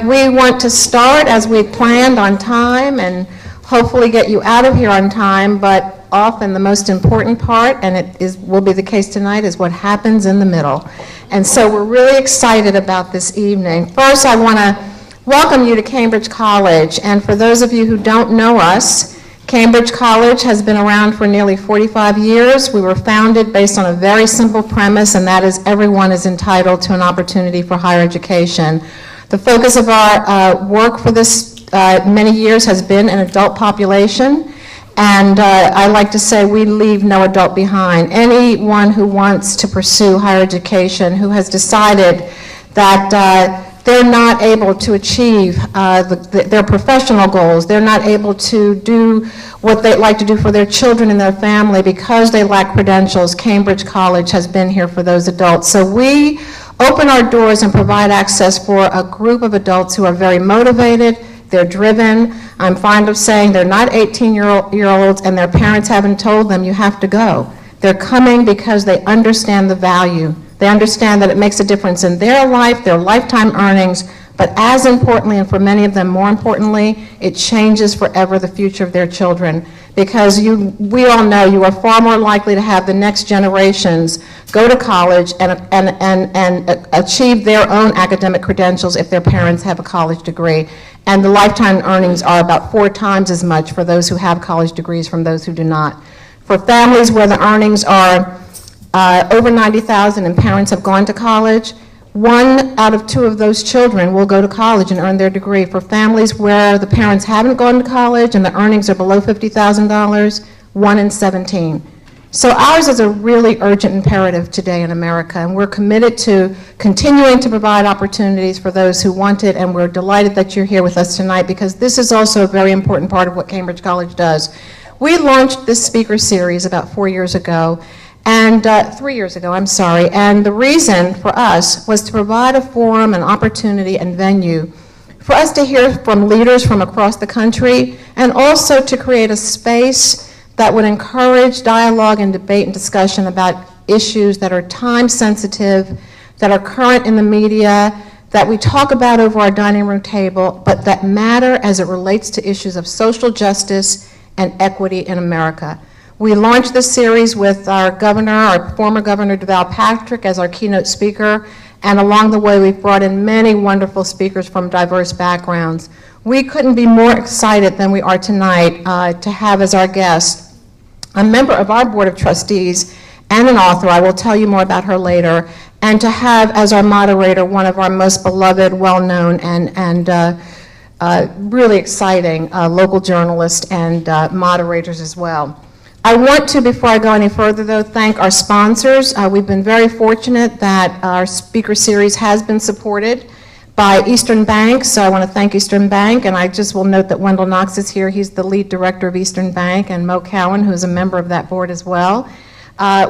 We want to start as we planned on time and hopefully get you out of here on time, but often the most important part, and will be the case tonight, is what happens in the middle. And so we're really excited about this evening. First, I want to welcome you to Cambridge College, and for those of you who don't know us, Cambridge College has been around for nearly 45 years. We were founded based on a very simple premise, and that is everyone is entitled to an opportunity for higher education. The focus of our work for this many years has been an adult population, and I like to say we leave no adult behind. Anyone who wants to pursue higher education, who has decided that they're not able to achieve their professional goals, they're not able to do what they'd like to do for their children and their family because they lack credentials, Cambridge College has been here for those adults. So we open our doors and provide access for a group of adults who are very motivated, they're driven. I'm fond of saying they're not 18-year-olds and their parents haven't told them you have to go. They're coming because they understand the value. They understand that it makes a difference in their life, their lifetime earnings, but as importantly, and for many of them more importantly, it changes forever the future of their children. Because we all know you are far more likely to have the next generations go to college and achieve their own academic credentials if their parents have a college degree. And the lifetime earnings are about 4 times as much for those who have college degrees from those who do not. For families where the earnings are over $90,000 and parents have gone to college, 1 out of 2 of those children will go to college and earn their degree. For families where the parents haven't gone to college and the earnings are below $50,000, 1 in 17. So ours is a really urgent imperative today in America, and we're committed to continuing to provide opportunities for those who want it, and we're delighted that you're here with us tonight because this is also a very important part of what Cambridge College does. We launched this speaker series about 4 years ago, and 3 years ago, I'm sorry, and the reason for us was to provide a forum, an opportunity, and venue for us to hear from leaders from across the country, and also to create a space that would encourage dialogue and debate and discussion about issues that are time sensitive, that are current in the media, that we talk about over our dining room table, but that matter as it relates to issues of social justice and equity in America. We launched this series with our governor, our former governor, Deval Patrick, as our keynote speaker, and along the way we've brought in many wonderful speakers from diverse backgrounds. We couldn't be more excited than we are tonight to have as our guest a member of our Board of Trustees and an author, I will tell you more about her later, and to have as our moderator one of our most beloved, well-known, and really exciting local journalists and moderators as well. I want to, before I go any further though, thank our sponsors. We've been very fortunate that our speaker series has been supported by Eastern Bank, so I want to thank Eastern Bank, and I just will note that Wendell Knox is here. He's the lead director of Eastern Bank, and Mo Cowan, who's a member of that board as well.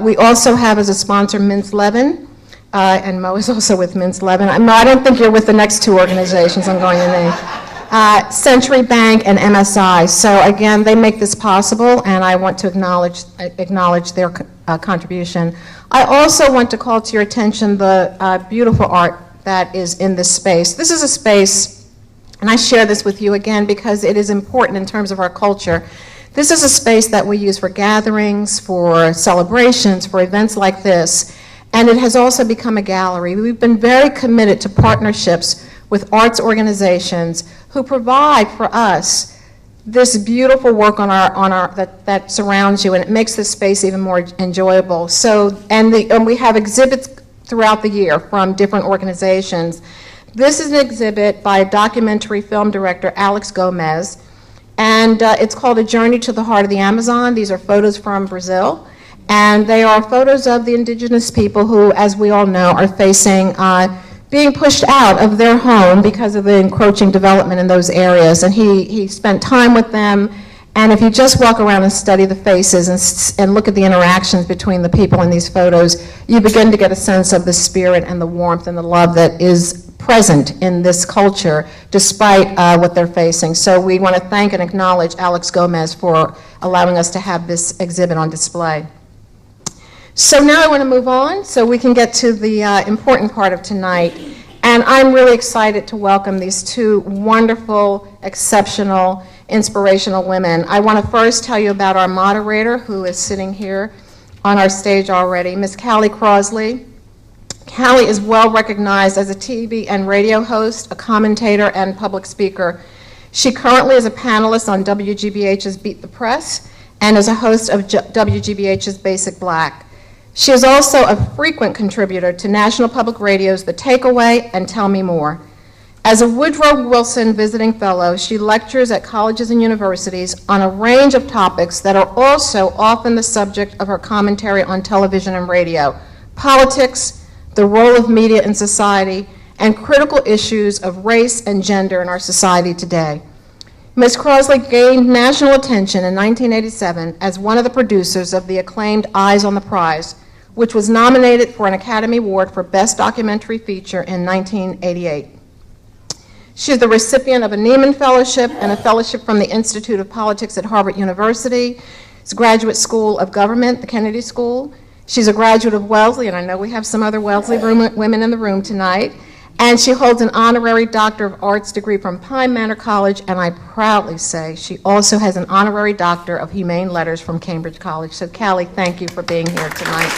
We also have as a sponsor Mintz Levin, and Mo is also with Mintz Levin. Mo, I don't think you're with the next 2 organizations I'm going to name. Century Bank and MSI. So again, they make this possible, and I want to acknowledge their contribution. I also want to call to your attention the beautiful art that is in this space. This is a space, and I share this with you again because it is important in terms of our culture. This is a space that we use for gatherings, for celebrations, for events like this, and it has also become a gallery. We've been very committed to partnerships with arts organizations who provide for us this beautiful work that surrounds you, and it makes this space even more enjoyable. So, and we have exhibits throughout the year from different organizations. This is an exhibit by documentary film director Alex Gomez, and it's called A Journey to the Heart of the Amazon. These are photos from Brazil, and they are photos of the indigenous people who, as we all know, are facing being pushed out of their home because of the encroaching development in those areas. And he spent time with them, and if you just walk around and study the faces and look at the interactions between the people in these photos, you begin to get a sense of the spirit and the warmth and the love that is present in this culture despite what they're facing. So we want to thank and acknowledge Alex Gomez for allowing us to have this exhibit on display. So now I want to move on so we can get to the important part of tonight. And I'm really excited to welcome these two wonderful, exceptional, inspirational women. I want to first tell you about our moderator, who is sitting here on our stage already, Ms. Callie Crossley. Callie is well recognized as a TV and radio host, a commentator, and public speaker. She currently is a panelist on WGBH's Beat the Press and is a host of WGBH's Basic Black. She is also a frequent contributor to National Public Radio's The Takeaway and Tell Me More. As a Woodrow Wilson Visiting Fellow, she lectures at colleges and universities on a range of topics that are also often the subject of her commentary on television and radio: politics, the role of media in society, and critical issues of race and gender in our society today. Ms. Crossley gained national attention in 1987 as one of the producers of the acclaimed Eyes on the Prize, which was nominated for an Academy Award for Best Documentary Feature in 1988. She is the recipient of a Nieman Fellowship and a fellowship from the Institute of Politics at Harvard University. She's a graduate school of government, the Kennedy School. She's a graduate of Wellesley, and I know we have some other Wellesley women in the room tonight. And she holds an honorary Doctor of Arts degree from Pine Manor College, and I proudly say she also has an honorary Doctor of Humane Letters from Cambridge College. So Callie, thank you for being here tonight.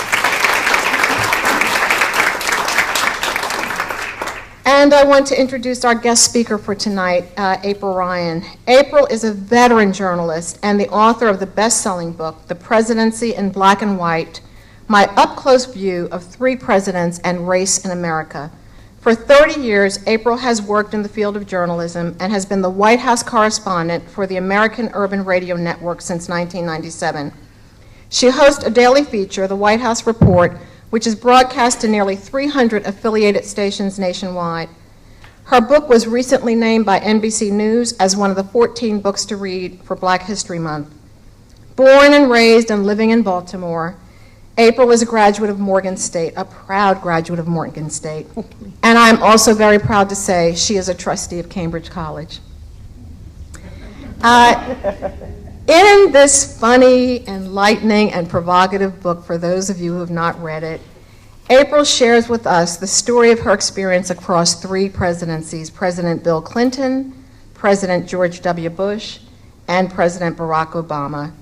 And I want to introduce our guest speaker for tonight, April Ryan. April is a veteran journalist and the author of the best-selling book, The Presidency in Black and White, My Up-Close View of Three Presidents and Race in America. For 30 years, April has worked in the field of journalism and has been the White House correspondent for the American Urban Radio Network since 1997. She hosts a daily feature, the White House Report, which is broadcast to nearly 300 affiliated stations nationwide. Her book was recently named by NBC News as one of the 14 books to read for Black History Month. Born and raised and living in Baltimore, April is a graduate of Morgan State, a proud graduate of Morgan State. And I'm also very proud to say she is a trustee of Cambridge College. In this funny, enlightening, and provocative book, for those of you who have not read it, April shares with us the story of her experience across three presidencies: President Bill Clinton, President George W. Bush, and President Barack Obama.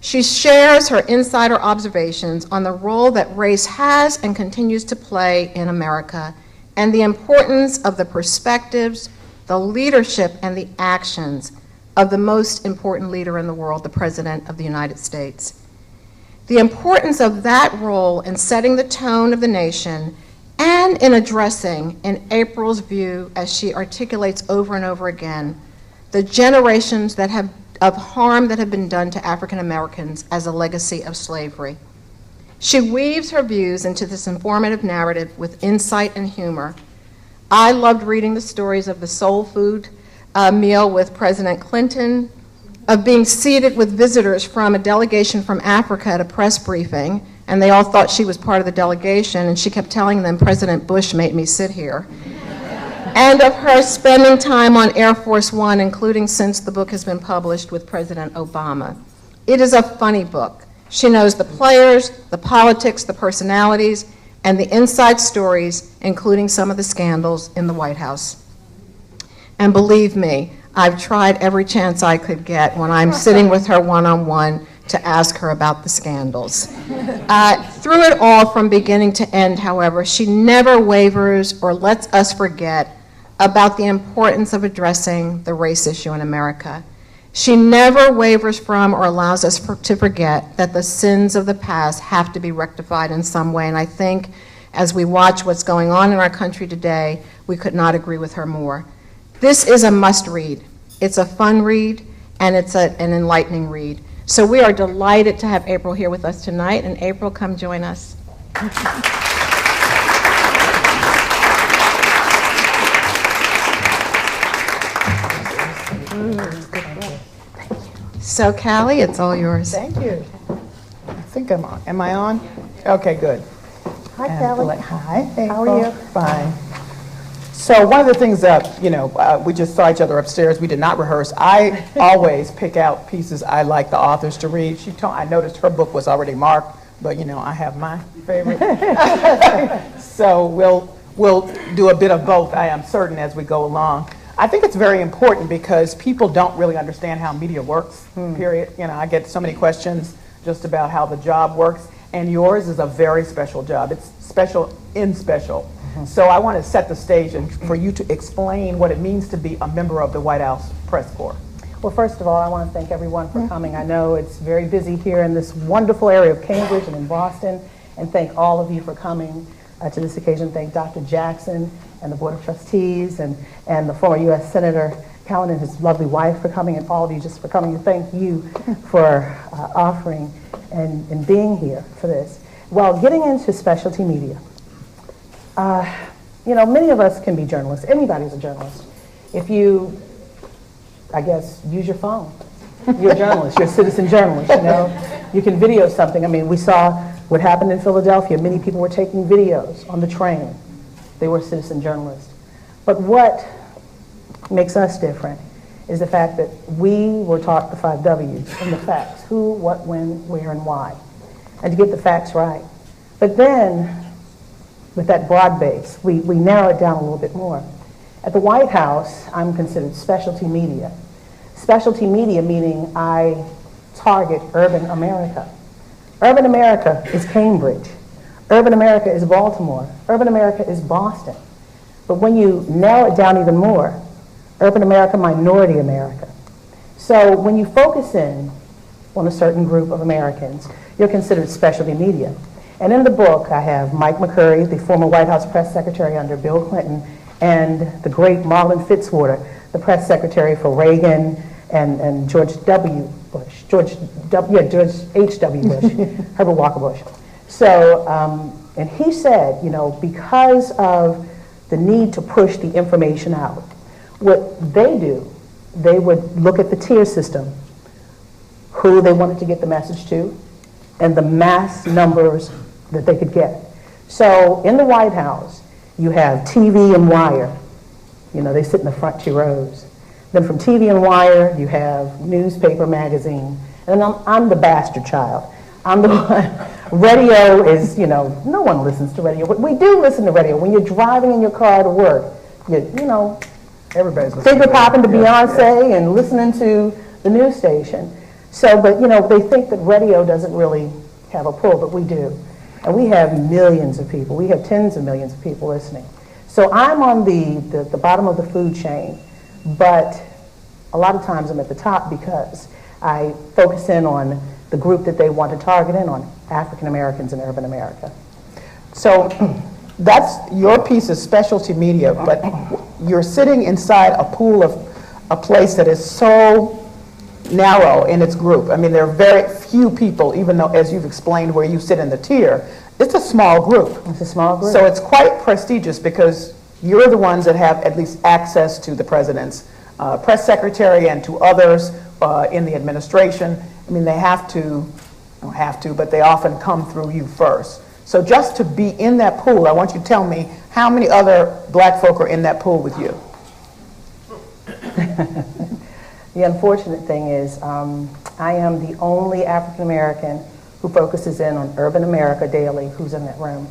She shares her insider observations on the role that race has and continues to play in America, and the importance of the perspectives, the leadership, and the actions of the most important leader in the world, the President of the United States. The importance of that role in setting the tone of the nation and in addressing, in April's view, as she articulates over and over again, the generations of harm that have been done to African Americans as a legacy of slavery. She weaves her views into this informative narrative with insight and humor. I loved reading the stories of the soul food meal with President Clinton, of being seated with visitors from a delegation from Africa at a press briefing, and they all thought she was part of the delegation, and she kept telling them, President Bush made me sit here. And of her spending time on Air Force One, including since the book has been published, with President Obama. It is a funny book. She knows the players, the politics, the personalities, and the inside stories, including some of the scandals in the White House. And believe me, I've tried every chance I could get when I'm sitting with her one-on-one to ask her about the scandals. Through it all, from beginning to end, however, she never wavers or lets us forget about the importance of addressing the race issue in America. She never wavers from or allows us to forget that the sins of the past have to be rectified in some way, and I think as we watch what's going on in our country today, we could not agree with her more. This is a must-read. It's a fun read, and it's an enlightening read. So we are delighted to have April here with us tonight, and April, come join us. So Callie, it's all yours. Thank you. I think I'm on. Am I on? Okay, good. Hi, Callie. Hi, April. How are you? Fine. So one of the things that, we just saw each other upstairs. We did not rehearse. I always pick out pieces I like the authors to read. I noticed her book was already marked, but I have my favorite. So we'll do a bit of both, I am certain, as we go along. I think it's very important because people don't really understand how media works, period. You know, I get so many questions just about how the job works, and yours is a very special job. It's special in special. So I want to set the stage and for you to explain what it means to be a member of the White House Press Corps. Well, first of all, I want to thank everyone for coming. I know it's very busy here in this wonderful area of Cambridge and in Boston, and thank all of you for coming to this occasion. Thank Dr. Jackson and the Board of Trustees and the former U.S. Senator Callan and his lovely wife for coming, and all of you just for coming. And thank you for offering and being here for this. Well, getting into specialty media, you know, many of us can be journalists. Anybody's a journalist. If you, I guess, use your phone, you're a journalist. You're a citizen journalist, you know. You can video something. I mean, we saw what happened in Philadelphia. Many people were taking videos on the train. They were citizen journalists. But what makes us different is the fact that we were taught the 5 W's and the facts: who, what, when, where, and why, and to get the facts right. But then, with that broad base, we narrow it down a little bit more. At the White House, I'm considered specialty media. Specialty media meaning I target urban America. Urban America is Cambridge. Urban America is Baltimore. Urban America is Boston. But when you narrow it down even more, urban America, minority America. So when you focus in on a certain group of Americans, you're considered specialty media. And in the book, I have Mike McCurry, the former White House press secretary under Bill Clinton, and the great Marlon Fitzwater, the press secretary for Reagan and George W. Bush, George H.W. Bush, Herbert Walker Bush. So, and he said, you know, because of the need to push the information out, what they do, they would look at the tier system, who they wanted to get the message to, and the mass numbers that they could get. So in the White House, you have TV and wire. You know, they sit in the front 2 rows. Then from TV and wire, you have newspaper, magazine. And I'm the bastard child. I'm the one. Radio is, you know, no one listens to radio. But we do listen to radio. When you're driving in your car to work, you know, Everybody's listening finger to popping to radio. Beyonce and listening to the news station. So, but, you know, they think that radio doesn't really have a pull, but we do. And we have millions of people. We have tens of millions of people listening. So I'm on the bottom of the food chain, but a lot of times I'm at the top because I focus in on the group that they want to target in on, African Americans in urban America. So that's your piece of specialty media, but you're sitting inside a pool of a place that is so narrow in its group. I mean, there are very few people, even though, as you've explained, where you sit in the tier, it's a small group. It's a small group. So it's quite prestigious because you're the ones that have at least access to the president's press secretary and to others in the administration. I mean, they don't have to, but they often come through you first. So just to be in that pool, I want you to tell me how many other black folk are in that pool with you? The unfortunate thing is I am the only African American who focuses in on urban America daily who's in that room.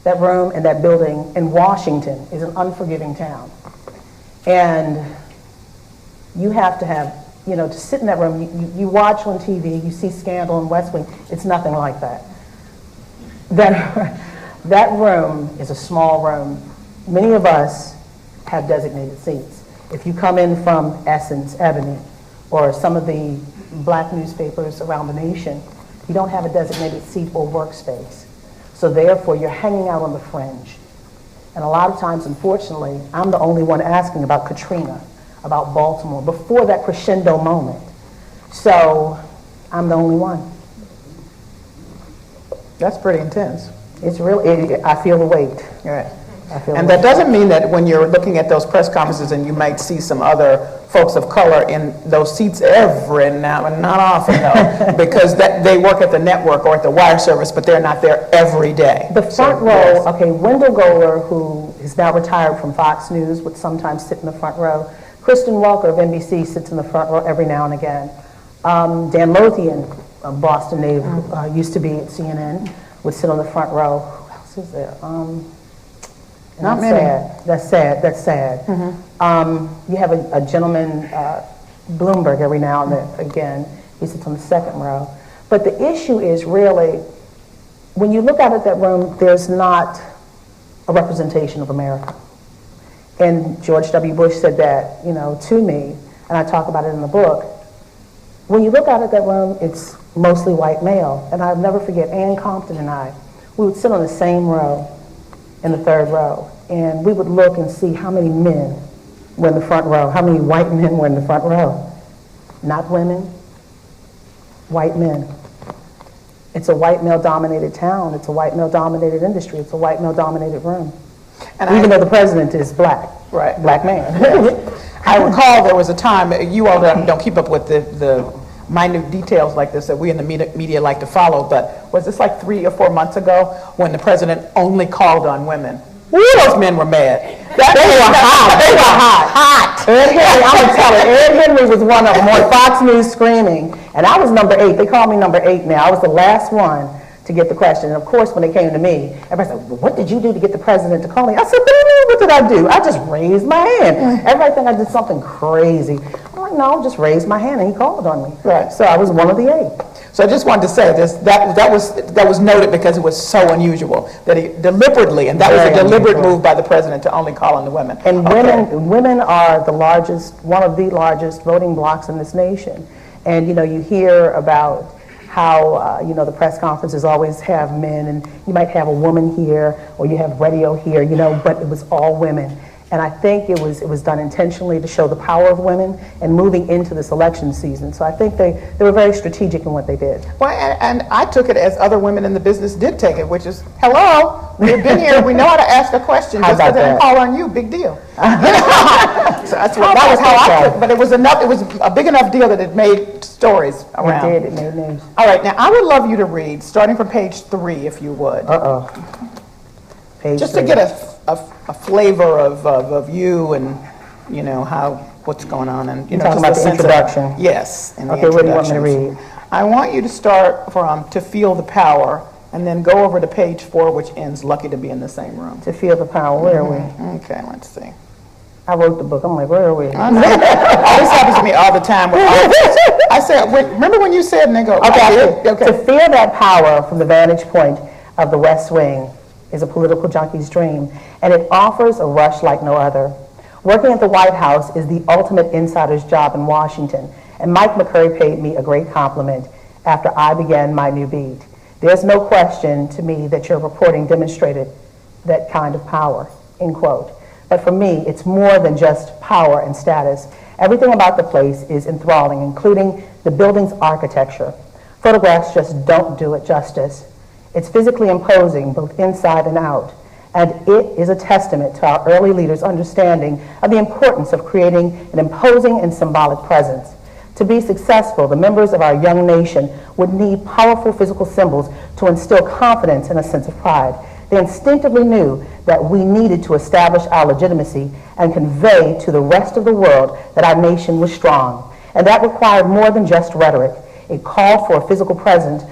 That room and that building in Washington is an unforgiving town. And you have to have, you know, to sit in that room, you watch on TV, you see Scandal and West Wing, it's nothing like that. That room is a small room. Many of us have designated seats. If you come in from Essence, Ebony, or some of the black newspapers around the nation, you don't have a designated seat or workspace. So therefore, you're hanging out on the fringe. And a lot of times, unfortunately, I'm the only one asking about Katrina, about Baltimore, before that crescendo moment. So I'm the only one. That's pretty intense. It's really, I feel the weight. Right. And that doesn't mean that when you're looking at those press conferences and you might see some other folks of color in those seats every now and not often though, because they work at the network or at the wire service, but they're not there every day. The front row, yes. Okay, Wendell Goler, who is now retired from Fox News, would sometimes sit in the front row. Kristen Walker of NBC sits in the front row every now and again. Dan Lothian, a Boston native, used to be at CNN, would sit on the front row. Who else is there? And Not that's many. sad. That's sad. That's sad. You have a gentleman, Bloomberg, every now and then, again, he sits on the second row. But the issue is really, when you look out at that room, there's not a representation of America. And George W. Bush said that, to me, and I talk about it in the book. When you look out at that room, it's mostly white male. And I'll never forget, Ann Compton and I, we would sit on the same row in the third row, and we would look and see how many men were in the front row, how many white men were in the front row. Not women, white men. It's a white male-dominated town. It's a white male-dominated industry. It's a white male-dominated room. And even though the president is black, right, black man. I recall there was a time, you all don't keep up with the minute details like this that we in the media like to follow, but was this like 3 or 4 months ago when the president only called on women? Woo, those men were mad. They were hot. They were hot. Ed Henry, I'm going to tell you, Ed Henry was one of them on Fox News screaming, and I was number 8. They call me number 8 now. I was the last one to get the question. And of course, when it came to me, everybody said, well, what did you do to get the president to call me? I said, what did I do? I just raised my hand. Everybody think I did something crazy. I'm like, no, just raised my hand, and he called on me. Right. So I was one of the 8. So I just wanted to say this, that was noted because it was so unusual that he deliberately, and that was a deliberate move by the president to only call on the women. And women are the largest, one of the largest voting blocs in this nation. And you hear about how the press conferences always have men, and you might have a woman here, or you have radio here, but it was all women. And I think it was done intentionally to show the power of women and moving into this election season. So I think they were very strategic in what they did. Well, and I took it as other women in the business did take it, which is, hello, we've been here, we know how to ask a question. Just because they didn't call on you, big deal. So that was how I took it. But it was a big enough deal that it made stories around. It did, it made news. All right, now I would love you to read, starting from page 3, if you would. Page just 3. To get a flavor of you and what's going on, and You're talking about the introduction. Yes. Okay, what do you want me to read? I want you to start from "To Feel the Power" and then go over to page 4, which ends "Lucky to Be in the Same Room." To Feel the Power. Where are we? Okay, let's see. I wrote the book. I'm like, where are we? I know. This happens to me all the time. I said, remember when you said, and they go, okay. To feel that power from the vantage point of the West Wing is a political junkie's dream, and it offers a rush like no other. Working at the White House is the ultimate insider's job in Washington, and Mike McCurry paid me a great compliment after I began my new beat. There's no question to me that your reporting demonstrated that kind of power, end quote. But for me, it's more than just power and status. Everything about the place is enthralling, including the building's architecture. Photographs just don't do it justice. It's physically imposing, both inside and out, and it is a testament to our early leaders' understanding of the importance of creating an imposing and symbolic presence. To be successful, the members of our young nation would need powerful physical symbols to instill confidence and a sense of pride. They instinctively knew that we needed to establish our legitimacy and convey to the rest of the world that our nation was strong. And that required more than just rhetoric. It called for a physical presence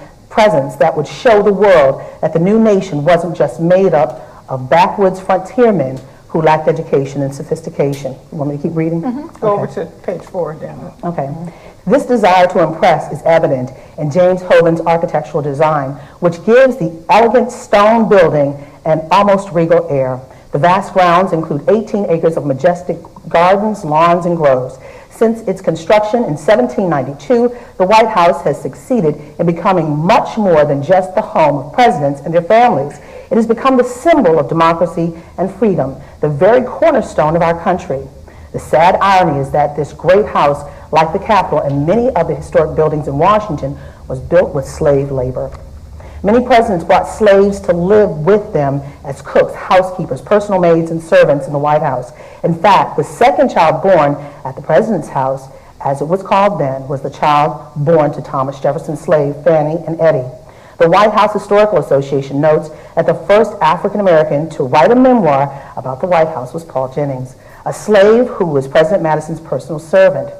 that would show the world that the new nation wasn't just made up of backwoods frontiermen who lacked education and sophistication. You want me to keep reading? Go over to page 4, Dan. Okay. This desire to impress is evident in James Hovind's architectural design, which gives the elegant stone building an almost regal air. The vast grounds include 18 acres of majestic gardens, lawns, and groves. Since its construction in 1792, the White House has succeeded in becoming much more than just the home of presidents and their families. It has become the symbol of democracy and freedom, the very cornerstone of our country. The sad irony is that this great house, like the Capitol and many of the historic buildings in Washington, was built with slave labor. Many presidents brought slaves to live with them as cooks, housekeepers, personal maids, and servants in the White House. In fact, the second child born at the president's house, as it was called then, was the child born to Thomas Jefferson's slave, Fanny and Eddie. The White House Historical Association notes that the first African American to write a memoir about the White House was Paul Jennings, a slave who was President Madison's personal servant.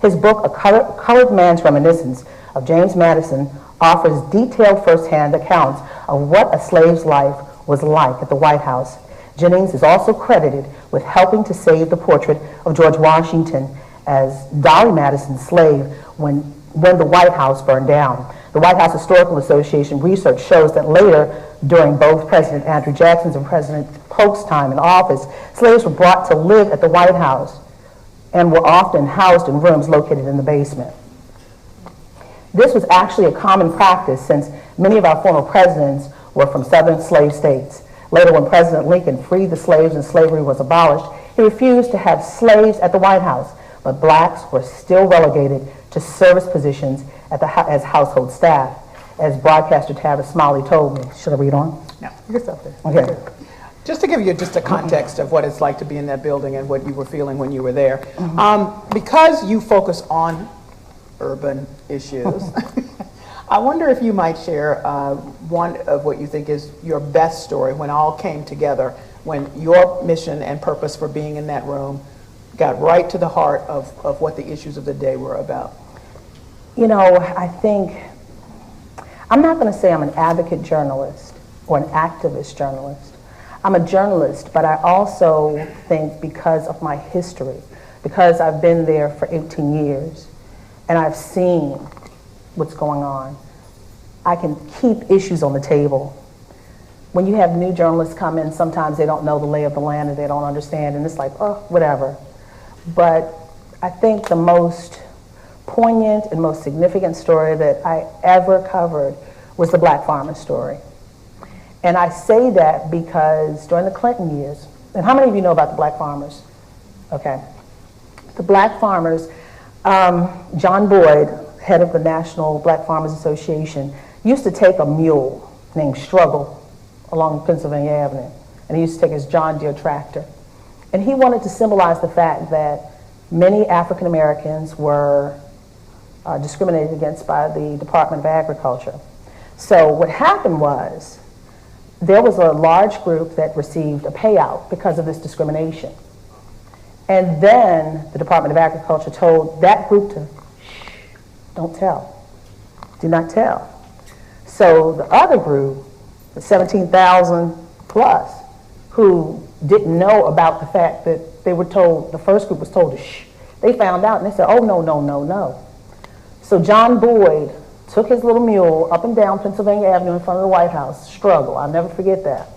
His book, A Colored Man's Reminiscence of James Madison, offers detailed firsthand accounts of what a slave's life was like at the White House. Jennings is also credited with helping to save the portrait of George Washington as Dolly Madison's slave when the White House burned down. The White House Historical Association research shows that later, during both President Andrew Jackson's and President Polk's time in office, slaves were brought to live at the White House and were often housed in rooms located in the basement. This was actually a common practice since many of our former presidents were from southern slave states. Later, when President Lincoln freed the slaves and slavery was abolished, he refused to have slaves at the White House, but blacks were still relegated to service positions as household staff, as broadcaster Tavis Smiley told me. Should I read on? No, you can stop there. Okay. Just to give you just a context of what it's like to be in that building and what you were feeling when you were there. Because you focus on urban issues, I wonder if you might share one of what you think is your best story when all came together, when your mission and purpose for being in that room got right to the heart of what the issues of the day were about. You know, I think, I'm not going to say I'm an advocate journalist or an activist journalist. I'm a journalist, but I also think because of my history, because I've been there for 18 years, and I've seen what's going on, I can keep issues on the table. When you have new journalists come in, sometimes they don't know the lay of the land and they don't understand, and it's like, oh, whatever. But I think the most poignant and most significant story that I ever covered was the black farmer story. And I say that because during the Clinton years, and how many of you know about the black farmers? Okay. The black farmers, John Boyd, head of the National Black Farmers Association, used to take a mule named Struggle along Pennsylvania Avenue, and he used to take his John Deere tractor. And he wanted to symbolize the fact that many African Americans were discriminated against by the Department of Agriculture. So what happened was, there was a large group that received a payout because of this discrimination. And then the Department of Agriculture told that group to, shh, don't tell, do not tell. So the other group, the 17,000 plus, who didn't know about the fact that they were told, the first group was told to shh, they found out and they said, oh, no, no, no, no. So John Boyd took his little mule up and down Pennsylvania Avenue in front of the White House, Struggle, I'll never forget that.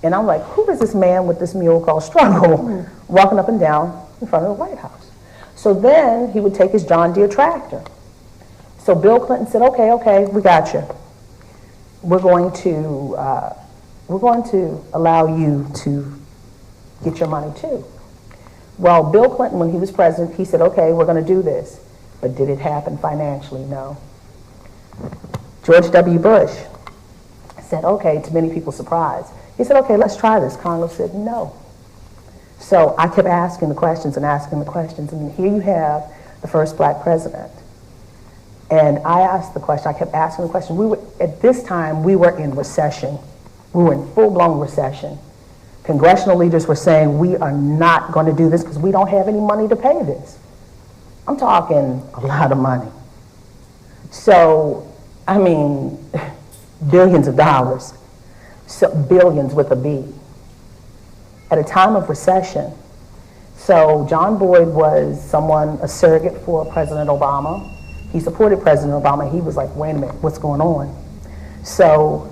And I'm like, who is this man with this mule called Struggle walking up and down in front of the White House? So then he would take his John Deere tractor. So Bill Clinton said, okay, we got you. We're going to allow you to get your money too. Well, Bill Clinton, when he was president, he said, okay, we're going to do this. But did it happen financially? No. George W. Bush said, okay, to many people's surprise. He said, okay, let's try this. Congress said no. So I kept asking the questions, and here you have the first black president. And I asked the question, I kept asking the question. At this time, we were in recession. We were in full-blown recession. Congressional leaders were saying, we are not going to do this because we don't have any money to pay this. I'm talking a lot of money. So, I mean, billions of dollars. So billions with a B. At a time of recession. So John Boyd was a surrogate for President Obama. He supported President Obama. He was like, wait a minute, what's going on? So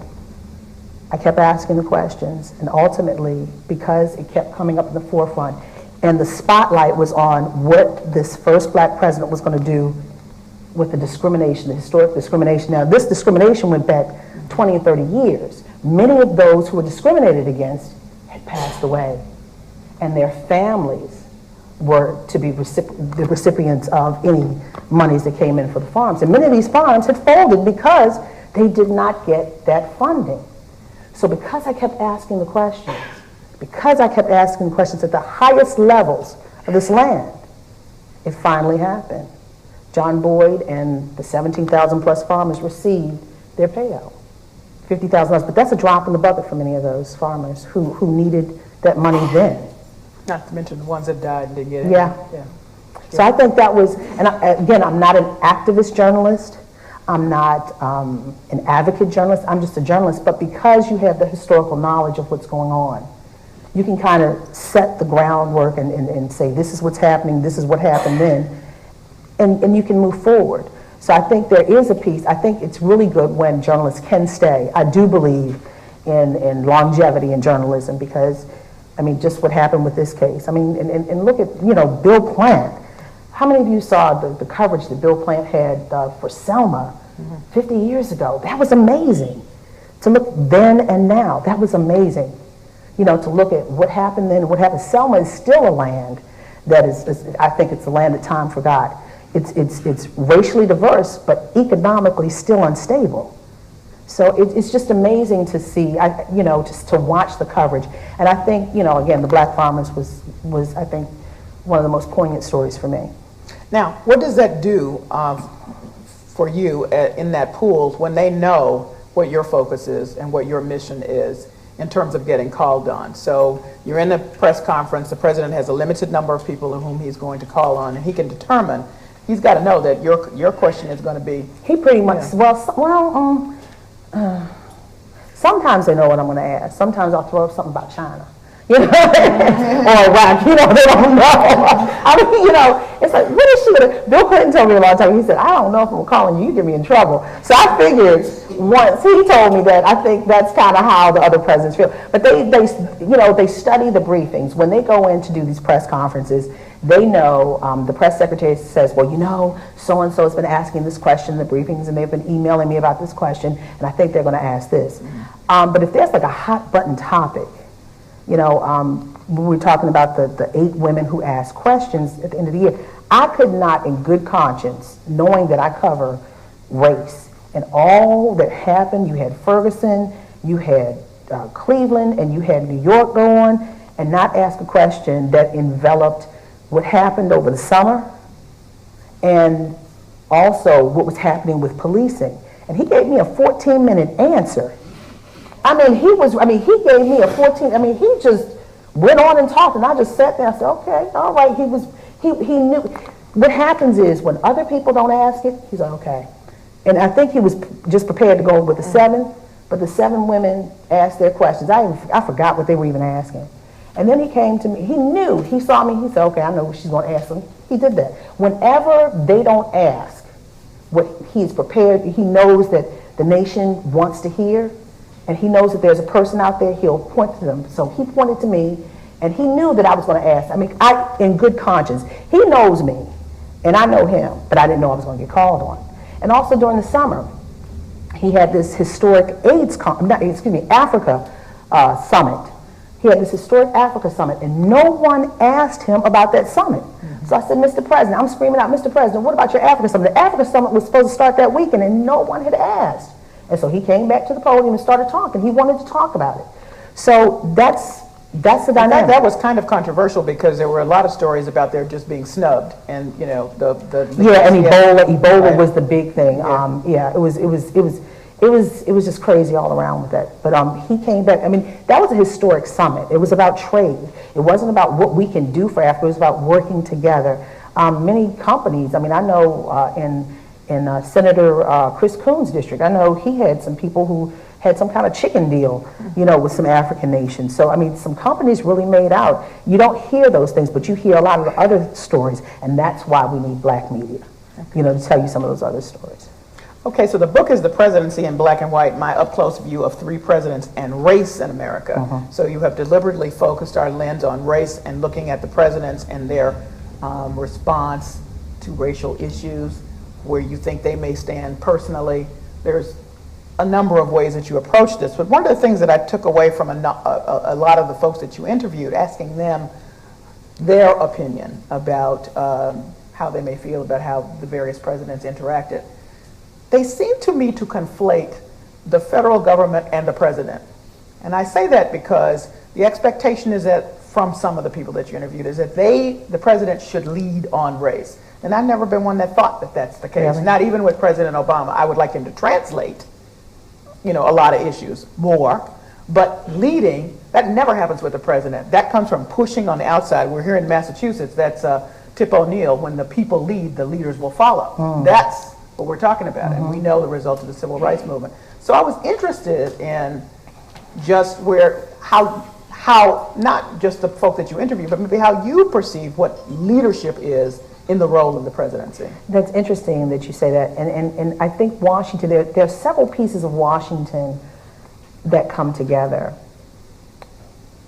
I kept asking the questions, and ultimately, because it kept coming up in the forefront, and the spotlight was on what this first black president was going to do with the discrimination, the historic discrimination. Now, this discrimination went back 20 and 30 years. Many of those who were discriminated against had passed away, and their families were to be the recipients of any monies that came in for the farms. And many of these farms had folded because they did not get that funding. So because I kept asking the questions, at the highest levels of this land, it finally happened. John Boyd and the 17,000 plus farmers received their payout, $50,000. But that's a drop in the bucket for many of those farmers who needed that money then. Not to mention the ones that died and didn't get it. Yeah. So I think that was, and again, I'm not an activist journalist. I'm not an advocate journalist. I'm just a journalist. But because you have the historical knowledge of what's going on, you can kind of set the groundwork and say, this is what's happening, this is what happened then, and you can move forward. So I think there is a piece. I think it's really good when journalists can stay. I do believe in longevity in journalism because, I mean, just what happened with this case. I mean, and look at, you know, Bill Plant. How many of you saw the coverage that Bill Plant had for Selma 50 years ago? That was amazing. To look then and now, that was amazing. You know, to look at what happened then and what happened. Selma is still a land that is I think it's a land that time forgot. It's racially diverse, but economically still unstable. So it's just amazing to see, you know, just to watch the coverage. And I think, you know, again, the Black Farmers was I think, one of the most poignant stories for me. Now, what does that do for you in that pool when they know what your focus is and what your mission is in terms of getting called on? So you're in a press conference, the president has a limited number of people whom he's going to call on, and he can determine, he's got to know that your question is going to be... He pretty much, sometimes they know what I'm going to ask. Sometimes I'll throw up something about China. You know, or Iraq, you know, they don't know. I mean, you know, it's like, what is she gonna, Bill Clinton told me a lot of times, he said, I don't know if I'm calling you, you get me in trouble. So I figured once he told me that, I think that's kind of how the other presidents feel. But they, you know, they study the briefings. When they go in to do these press conferences, they know, the press secretary says, well, you know, so-and-so has been asking this question in the briefings, and they've been emailing me about this question, and I think they're gonna ask this. But if there's like a hot button topic, you know, we were talking about the 8 women who asked questions at the end of the year. I could not, in good conscience, knowing that I cover race and all that happened, you had Ferguson, you had Cleveland, and you had New York go on, and not ask a question that enveloped what happened over the summer and also what was happening with policing. And he gave me a 14-minute answer. I mean, he gave me a 14, I mean, he just went on and talked, and I just sat there and said, okay, all right, he knew. What happens is, when other people don't ask it, he's like, okay. And I think he was just prepared to go with the 7, but the 7 women asked their questions. I forgot what they were even asking. And then he came to me, he knew, he saw me, he said, okay, I know what she's going to ask them. He did that. Whenever they don't ask what he's prepared, he knows that the nation wants to hear, and he knows that there's a person out there, he'll point to them. So he pointed to me, and he knew that I was going to ask. I mean, in good conscience, he knows me, and I know him, but I didn't know I was going to get called on. And also during the summer, he had this historic Africa summit. He had this historic Africa summit, and no one asked him about that summit. So I said, Mr. President, I'm screaming out, Mr. President, what about your Africa summit? The Africa summit was supposed to start that weekend, and no one had asked. And so he came back to the podium and started talking. He wanted to talk about it. So that's the dynamic. That was kind of controversial because there were a lot of stories about there just being snubbed, and you know and Ebola right. was the big thing. Yeah, it was just crazy all around with that. But he came back. I mean, that was a historic summit. It was about trade. It wasn't about what we can do for Africa. It was about working together. Many companies. I mean, I know in Senator Chris Coons' district, I know he had some people who had some kind of chicken deal, you know, with some African nations. So, I mean, some companies really made out. You don't hear those things, but you hear a lot of the other stories, and that's why we need black media, you know, to tell you some of those other stories. Okay, so the book is The Presidency in Black and White, my up-close view of 3 presidents and race in America. So you have deliberately focused our lens on race and looking at the presidents and their response to racial issues, where you think they may stand personally. There's a number of ways that you approach this, but one of the things that I took away from a lot of the folks that you interviewed, asking them their opinion about how they may feel about how the various presidents interacted, they seem to me to conflate the federal government and the president. And I say that because the expectation is that, from some of the people that you interviewed, is that the president should lead on race. And I've never been one that thought that that's the case. Not even with President Obama. I would like him to translate, you know, a lot of issues more. But leading, that never happens with the president. That comes from pushing on the outside. We're here in Massachusetts. That's Tip O'Neill. When the people lead, the leaders will follow. That's what we're talking about. And we know the result of the civil rights movement. So I was interested in just how how, not just the folk that you interview, but maybe how you perceive what leadership is in the role of the presidency. That's interesting that you say that, and I think Washington, there are several pieces of Washington that come together.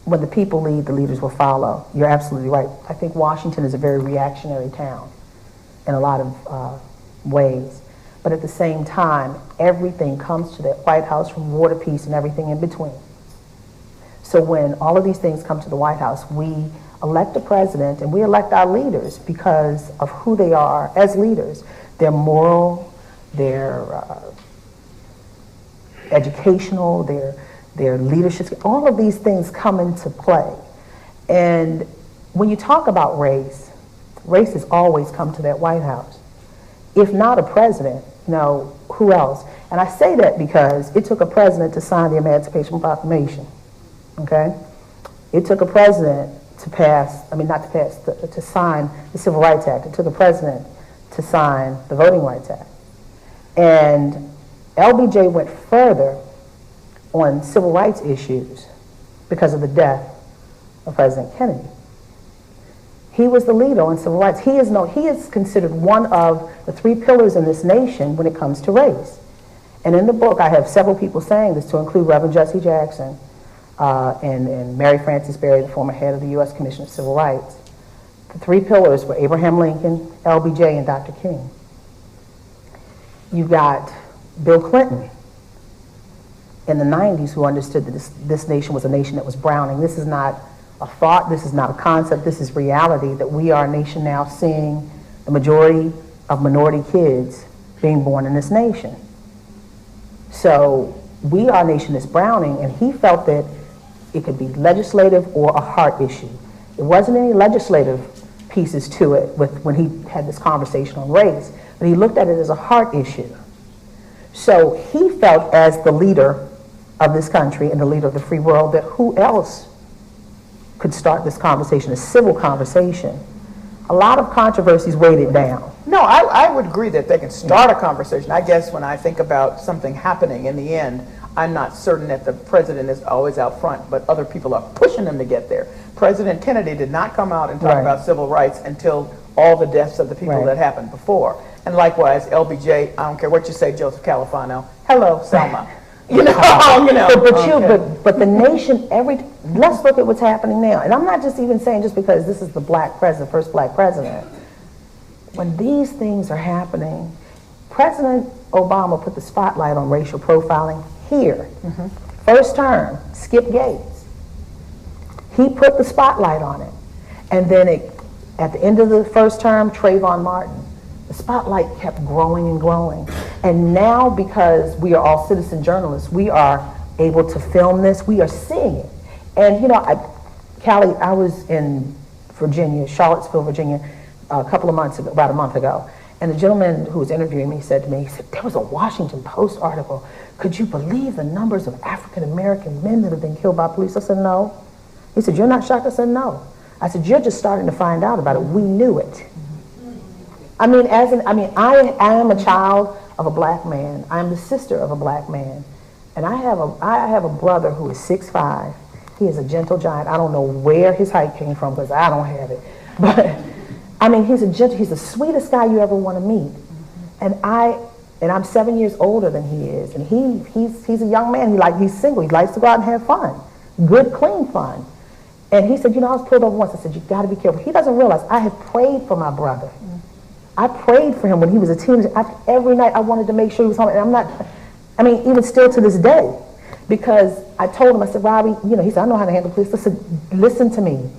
When the people lead, the leaders will follow. You're absolutely right. I think Washington is a very reactionary town in a lot of ways. But at the same time, everything comes to that White House, from war to peace and everything in between. So when all of these things come to the White House, we elect a president and we elect our leaders because of who they are as leaders. Their moral, their educational, their leadership, all of these things come into play. And when you talk about race, race has always come to that White House. If not a president, who else? And I say that because it took a president to sign the Emancipation Proclamation, okay? It took a president to to sign the Civil Rights Act. It took a president to sign the Voting Rights Act. And LBJ went further on civil rights issues because of the death of President Kennedy. He was the leader on civil rights. He is considered one of the three pillars in this nation when it comes to race. And in the book, I have several people saying this, to include Reverend Jesse Jackson and Mary Frances Berry, the former head of the U.S. Commission of Civil Rights. The three pillars were Abraham Lincoln, LBJ, and Dr. King. You got Bill Clinton in the 90s, who understood that this nation was a nation that was browning. This is not a thought, this is not a concept, this is reality, that we are a nation now seeing the majority of minority kids being born in this nation. So we are a nation that's browning, and he felt that it could be legislative or a heart issue. There wasn't any legislative pieces to it when he had this conversation on race, but he looked at it as a heart issue. So he felt, as the leader of this country and the leader of the free world, that who else could start this conversation, a civil conversation. A lot of controversies weighed it down. No, I would agree that they can start a conversation. I guess when I think about something happening in the end, I'm not certain that the president is always out front, but other people are pushing him to get there. President Kennedy did not come out and talk about civil rights until all the deaths of the people that happened before. And likewise, LBJ, I don't care what you say, Joseph Califano, hello, Selma. But the nation, let's look at what's happening now. And I'm not just even saying just because this is the black president, first black president. When these things are happening, President Obama put the spotlight on racial profiling here. First term, Skip Gates. He put the spotlight on it. And then at the end of the first term, Trayvon Martin. The spotlight kept growing and growing. And now, because we are all citizen journalists, we are able to film this. We are seeing it. And Callie, I was in Virginia, Charlottesville, Virginia, about a month ago. And the gentleman who was interviewing me said to me, he said, there was a Washington Post article. Could you believe the numbers of African-American men that have been killed by police? I said, no. He said, you're not shocked? I said, no. I said, you're just starting to find out about it. We knew it. I am a child of a black man. I am the sister of a black man. And I have a brother who is 6'5". He is a gentle giant. I don't know where his height came from because I don't have it. But he's the sweetest guy you ever want to meet. And I'm 7 years older than he is. And he's a young man. He's single. He likes to go out and have fun. Good, clean fun. And he said, I was pulled over once. I said, you got to be careful. He doesn't realize I have prayed for my brother. I prayed for him when he was a teenager. Every night I wanted to make sure he was home. And even still to this day. Because I told him, I said, Robbie, he said, I know how to handle police. I said, listen to me.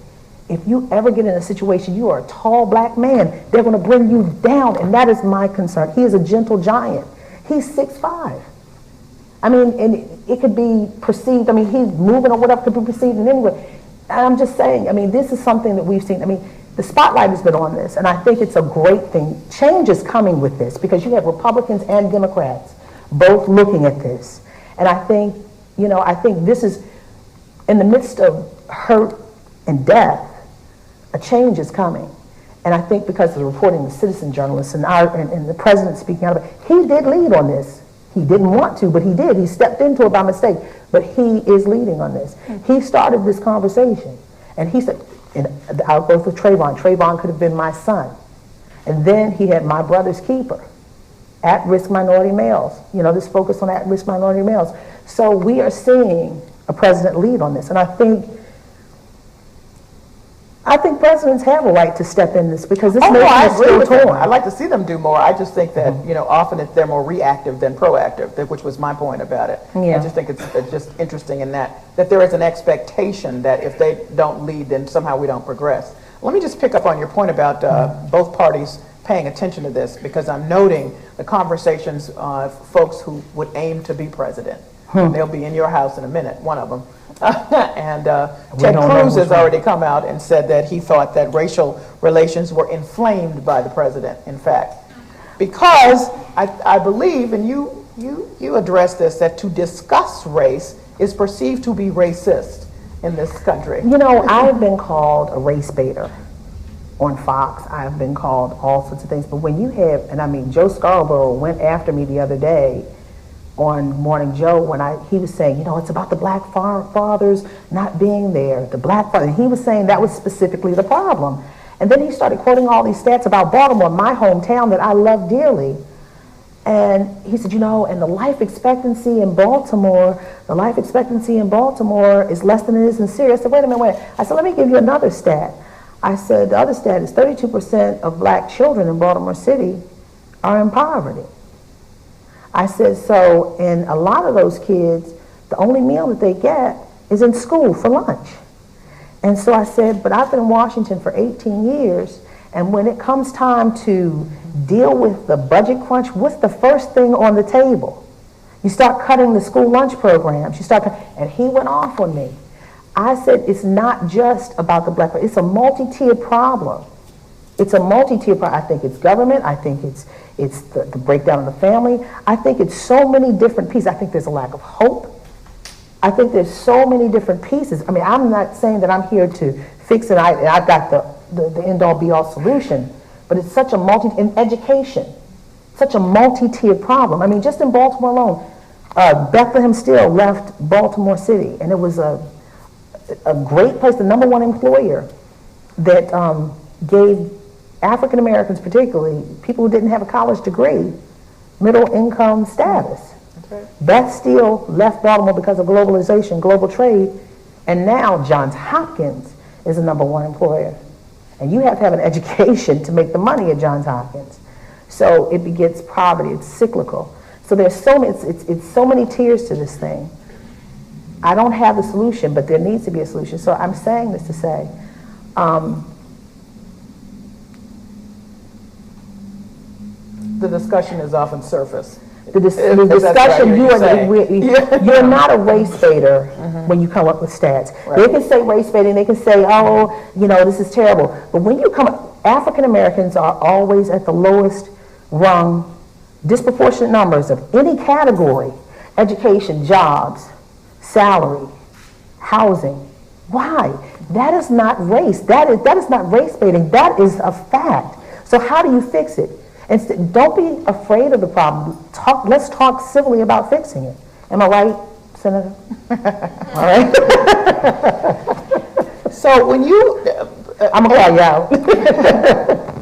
If you ever get in a situation, you are a tall black man, they're going to bring you down. And that is my concern. He is a gentle giant. He's 6'5". And it could be perceived, he's moving or whatever, could be perceived in any way. And I'm just saying, this is something that we've seen. The spotlight has been on this, and I think it's a great thing. Change is coming with this because you have Republicans and Democrats both looking at this. And I think this is, in the midst of hurt and death, a change is coming. And I think because of the reporting of the citizen journalists and the president speaking out about it, he did lead on this. He didn't want to, but he did. He stepped into it by mistake. But he is leading on this. He started this conversation. And he said, and I'll go for Trayvon. Trayvon could have been my son. And then he had my brother's keeper, at-risk minority males. You know, this focus on at-risk minority males. So we are seeing a president lead on this. And I think presidents have a right to step in this because this nation is still torn. I'd like to see them do more. I just think that, you know, often they're more reactive than proactive, which was my point about it. Yeah. I just think it's just interesting in that there is an expectation that if they don't lead, then somehow we don't progress. Let me just pick up on your point about both parties paying attention to this, because I'm noting the conversations of folks who would aim to be president. They'll be in your house in a minute, one of them. And Ted Cruz has already come out and said that he thought that racial relations were inflamed by the president, in fact. Because I believe, and you addressed this, that to discuss race is perceived to be racist in this country. You know, I've been called a race baiter on Fox. I've been called all sorts of things. But when you have, and I mean, Joe Scarborough went after me the other day on Morning Joe when he was saying, you know, it's about the black fathers not being there, the black father. And he was saying that was specifically the problem. And then he started quoting all these stats about Baltimore, my hometown that I love dearly. And he said, you know, and the life expectancy in Baltimore is less than it is in Syria. I said, wait a minute. I said, let me give you another stat. I said, the other stat is 32% of black children in Baltimore City are in poverty. I said, so, and a lot of those kids, the only meal that they get is in school for lunch. And so I said, but I've been in Washington for 18 years, and when it comes time to deal with the budget crunch, what's the first thing on the table? You start cutting the school lunch programs. And he went off on me. I said, it's not just about the black, it's a multi-tiered problem. It's a multi-tiered problem. I think it's government. I think it's the breakdown of the family. I think it's so many different pieces. I think there's a lack of hope. I think there's so many different pieces. I mean, I'm not saying that I'm here to fix it. I've got the end-all be-all solution. But it's such a in education, such a multi-tiered problem. I mean, just in Baltimore alone, Bethlehem Steel left Baltimore City, and it was a great place, the #1 employer that gave African Americans, particularly people who didn't have a college degree, middle income status. Okay. Beth Steel left Baltimore because of globalization, global trade, and now Johns Hopkins is the #1 employer. And you have to have an education to make the money at Johns Hopkins. So it begets poverty, it's cyclical. So there's it's so many tiers to this thing. I don't have the solution, but there needs to be a solution. So I'm saying this to say, the discussion is often surface. The discussion, you're not a race baiter when you come up with stats. Right. They can say race baiting, they can say, oh, you know, this is terrible. But when you come up, African Americans are always at the lowest rung, disproportionate numbers of any category: education, jobs, salary, housing. Why? That is not race. That is not race baiting. That is a fact. So how do you fix it? And don't be afraid of the problem. Let's talk civilly about fixing it. Am I right, Senator? All right. So when you, I'm gonna call you out.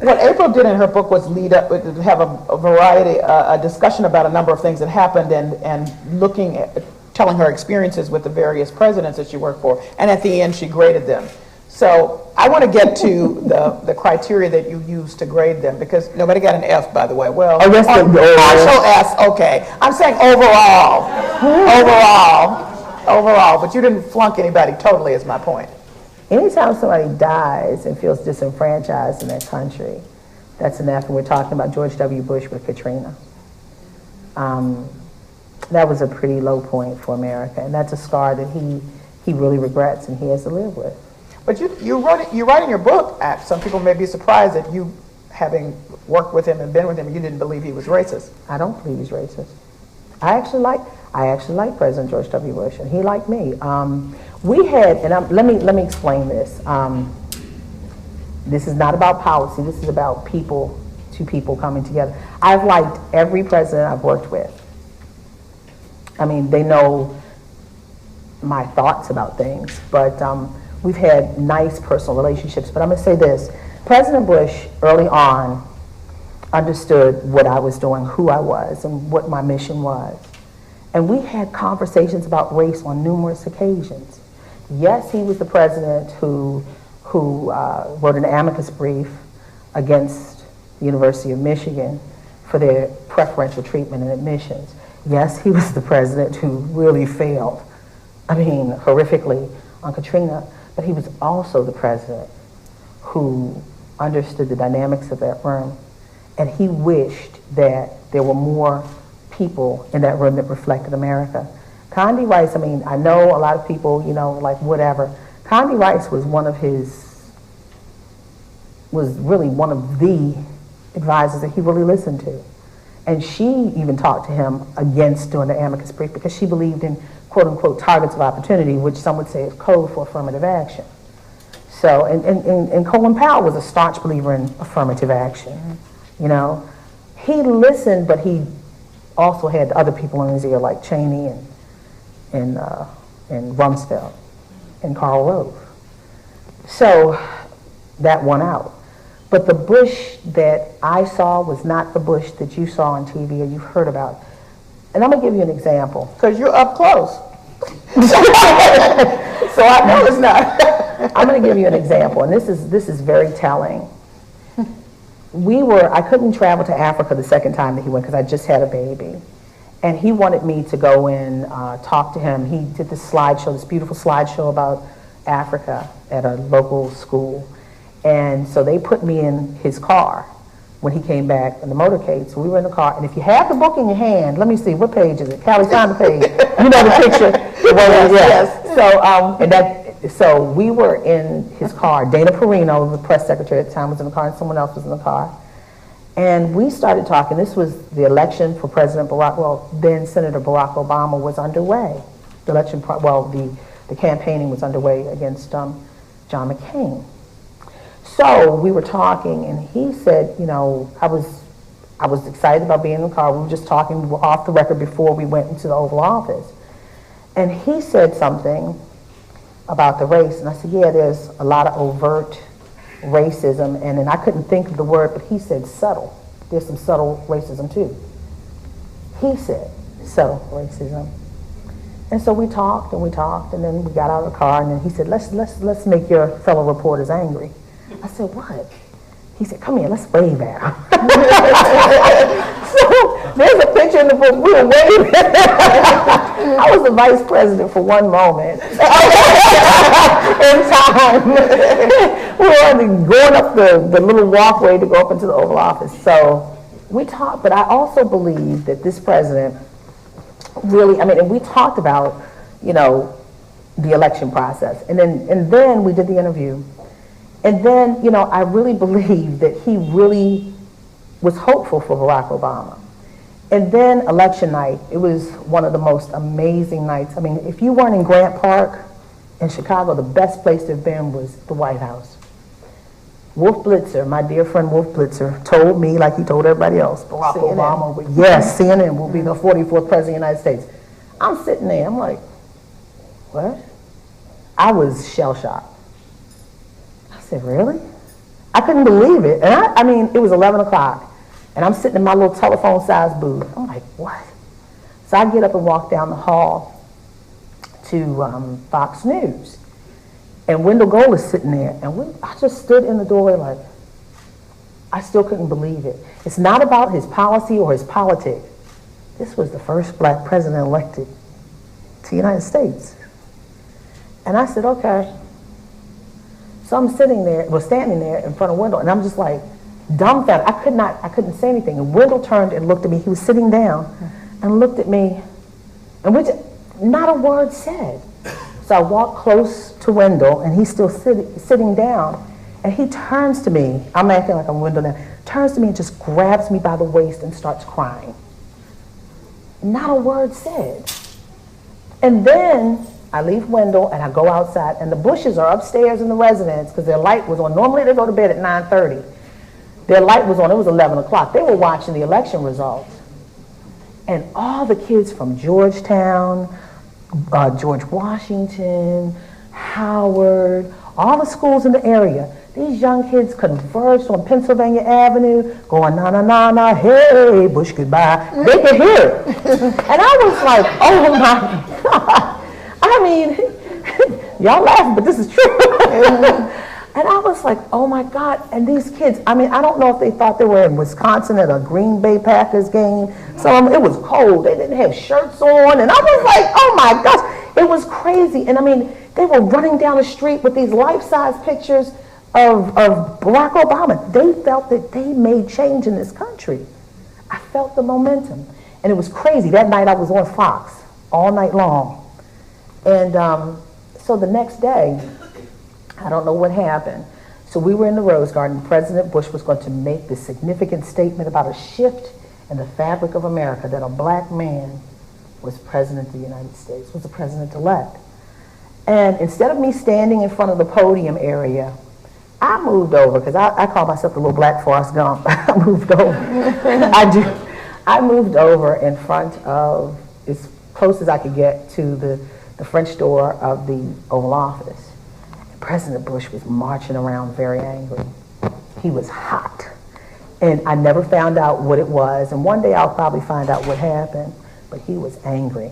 What April did in her book was lead up, have a variety, a discussion about a number of things that happened, and looking at, telling her experiences with the various presidents that she worked for, and at the end she graded them. So I want to get to the criteria that you use to grade them, because nobody got an F, by the way. Well, partial S, okay. I'm saying overall, overall, but you didn't flunk anybody totally, is my point. Anytime somebody dies and feels disenfranchised in that country, that's an F, and we're talking about George W. Bush with Katrina. That was a pretty low point for America, and that's a scar that he really regrets and he has to live with. But you write in your book, some people may be surprised that you, having worked with him and been with him, you didn't believe he was racist. I don't believe he's racist. I actually like President George W. Bush, and he liked me. We had, and let me explain this. This is not about policy. This is about two people coming together. I've liked every president I've worked with. I mean, they know my thoughts about things, but we've had nice personal relationships. But I'm going to say this. President Bush, early on, understood what I was doing, who I was, and what my mission was. And we had conversations about race on numerous occasions. Yes, he was the president who wrote an amicus brief against the University of Michigan for their preferential treatment and admissions. Yes, he was the president who really failed, I mean, horrifically on Katrina, but he was also the president who understood the dynamics of that room, and he wished that there were more people in that room that reflected America. Condi Rice, I mean, I know a lot of people, you know, like whatever. Condi Rice was really one of the advisors that he really listened to. And she even talked to him against doing the amicus brief because she believed in quote unquote targets of opportunity, which some would say is code for affirmative action. So, and Colin Powell was a staunch believer in affirmative action. You know, he listened, but he also had other people in his ear like Cheney and Rumsfeld and Karl Rove. So that won out. But the Bush that I saw was not the Bush that you saw on TV or you've heard about. And I'm going to give you an example. Because you're up close. So I know it's not. I'm going to give you an example, and this is very telling. I couldn't travel to Africa the second time that he went because I just had a baby. And he wanted me to go in, talk to him. He did this slideshow, this beautiful slideshow about Africa at a local school. And so they put me in his car when he came back in the motorcade. So we were in the car. And if you have the book in your hand, let me see, what page is it? Callie, find the page. You know the picture. Yes. So we were in his car. Dana Perino, the press secretary at the time, was in the car, and someone else was in the car. And we started talking. This was the election for President Barack, well, then Senator Barack Obama was underway. The campaigning was underway against John McCain. So we were talking, and he said, you know, I was excited about being in the car. We were just talking, we were off the record before we went into the Oval Office. And he said something about the race, and I said, yeah, there's a lot of overt racism, and then I couldn't think of the word, but he said subtle. There's some subtle racism too. He said subtle racism. And so we talked, and then we got out of the car, and then he said, let's make your fellow reporters angry. I said, what? He said, come here, let's wave at him. So there's a picture in the book, we were waving. I was the vice president for one moment in time. We were going up the little walkway to go up into the Oval Office. So we talked, but I also believe that this president really, and we talked about, you know, the election process. And then we did the interview. And then, you know, I really believe that he really was hopeful for Barack Obama. And then election night, it was one of the most amazing nights. I mean, if you weren't in Grant Park in Chicago, the best place to have been was the White House. Wolf Blitzer, my dear friend Wolf Blitzer, told me, like he told everybody else, Barack Obama, CNN will be the 44th president of the United States. I'm sitting there, I'm like, what? I was shell-shocked. I said, really? I couldn't believe it. And I mean, it was 11 o'clock, and I'm sitting in my little telephone-sized booth. I'm like, what? So I get up and walk down the hall to Fox News. And Wendell Gold is sitting there, and I just stood in the doorway like, I still couldn't believe it. It's not about his policy or his politics. This was the first black president elected to the United States. And I said, okay. So I'm standing there in front of Wendell, and I'm just like dumbfounded. I couldn't say anything. And Wendell turned and looked at me. He was sitting down and looked at me, and not a word said. So I walked close to Wendell, and he's still sitting down, and he turns to me. I'm acting like I'm Wendell now. Turns to me and just grabs me by the waist and starts crying. Not a word said. And then I leave Wendell and I go outside, and the Bushes are upstairs in the residence because their light was on. Normally they go to bed at 9:30. Their light was on. It was 11 o'clock. They were watching the election results. And all the kids from Georgetown, George Washington, Howard, all the schools in the area, these young kids converged on Pennsylvania Avenue, going na na na na, hey, Bush goodbye. They could hear it. And I was like, oh my God. I mean, y'all laughing, but this is true. And I was like, oh my God. And these kids, I mean, I don't know if they thought they were in Wisconsin at a Green Bay Packers game. So it was cold. They didn't have shirts on. And I was like, oh my gosh, it was crazy. And I mean, they were running down the street with these life-size pictures of Barack Obama. They felt that they made change in this country. I felt the momentum. And it was crazy. That night I was on Fox all night long. And so the next day, I don't know what happened. So we were in the Rose Garden. President Bush was going to make this significant statement about a shift in the fabric of America, that a black man was president of the United States, was the president-elect. And instead of me standing in front of the podium area, I moved over, because I call myself the little black Forrest Gump. I moved over. I moved over in front of, as close as I could get to the French door of the Oval Office. President Bush was marching around very angry. He was hot. And I never found out what it was. And one day I'll probably find out what happened. But he was angry.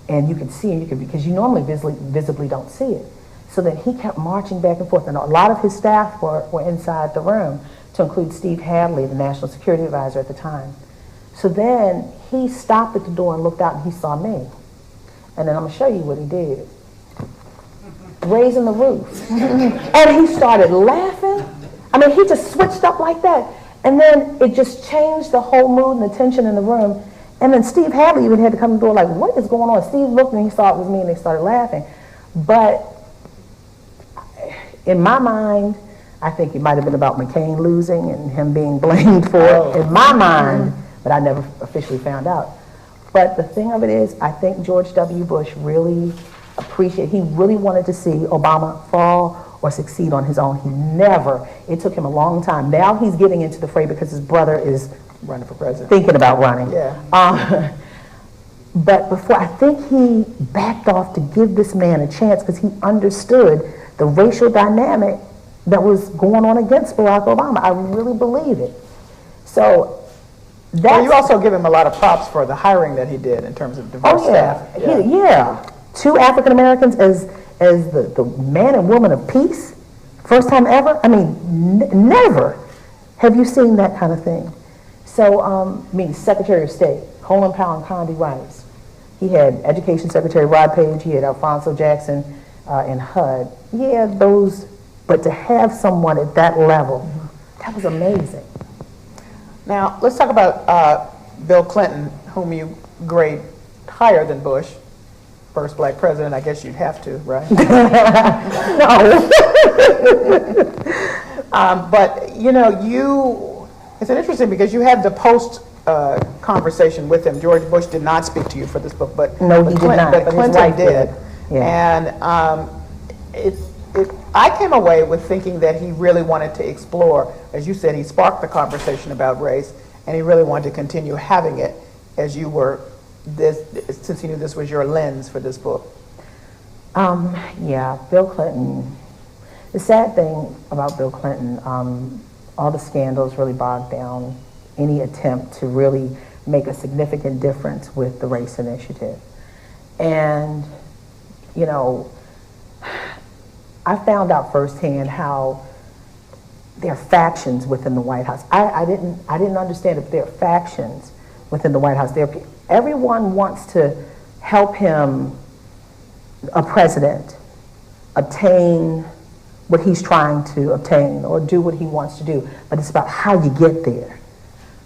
And you could see it, because you normally visibly don't see it. So then he kept marching back and forth. And a lot of his staff were inside the room, to include Steve Hadley, the National Security Advisor at the time. So then he stopped at the door and looked out, and he saw me. And then I'm going to show you what he did. Raising the roof. And he started laughing. I mean, he just switched up like that. And then it just changed the whole mood and the tension in the room. And then Steve Hadley even had to come to the door like, what is going on? Steve looked and he saw it was me, and they started laughing. But in my mind, I think it might have been about McCain losing and him being blamed for it. In my mind, but I never officially found out. But the thing of it is, I think George W. Bush really he really wanted to see Obama fall or succeed on his own. He never, it took him a long time. Now he's getting into the fray because his brother is running for president, thinking about running. Yeah. But before, I think he backed off to give this man a chance, because he understood the racial dynamic that was going on against Barack Obama. I really believe it. So that's... Well, you also give him a lot of props for the hiring that he did in terms of diverse staff. Yeah. 2 African Americans as the man and woman of peace, first time ever. I mean, never have you seen that kind of thing. So, Secretary of State, Colin Powell and Condi Rice. He had Education Secretary Rod Page. He had Alphonso Jackson in HUD. Yeah, those, but to have someone at that level, that was amazing. Now, let's talk about Bill Clinton, whom you grade higher than Bush. First black president, I guess you'd have to, right? No. But, you know, it's interesting because you had the post conversation with him. George Bush did not speak to you for this book, but no, he did not. But Clinton did. Yeah. And I came away with thinking that he really wanted to explore, as you said, he sparked the conversation about race, and he really wanted to continue having it as you were, since he knew this was your lens for this book. Yeah, Bill Clinton. The sad thing about Bill Clinton, all the scandals really bogged down any attempt to really make a significant difference with the race initiative. And, you know, I found out firsthand how there are factions within the White House. I didn't understand if there are factions within the White House. Everyone wants to help him, a president, obtain what he's trying to obtain or do what he wants to do. But it's about how you get there.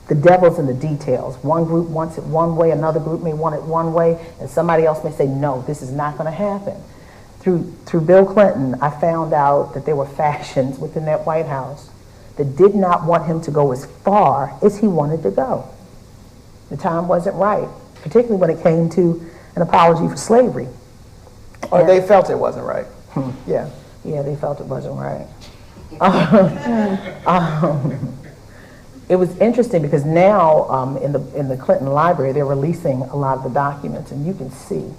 The devil's in the details. One group wants it one way, another group may want it one way, and somebody else may say, no, this is not going to happen. Through Bill Clinton, I found out that there were factions within that White House that did not want him to go as far as he wanted to go. The time wasn't right, particularly when it came to an apology for slavery. Or they felt it wasn't right. Yeah. Yeah, they felt it wasn't right. it was interesting because now in the Clinton library, they're releasing a lot of the documents, and you can see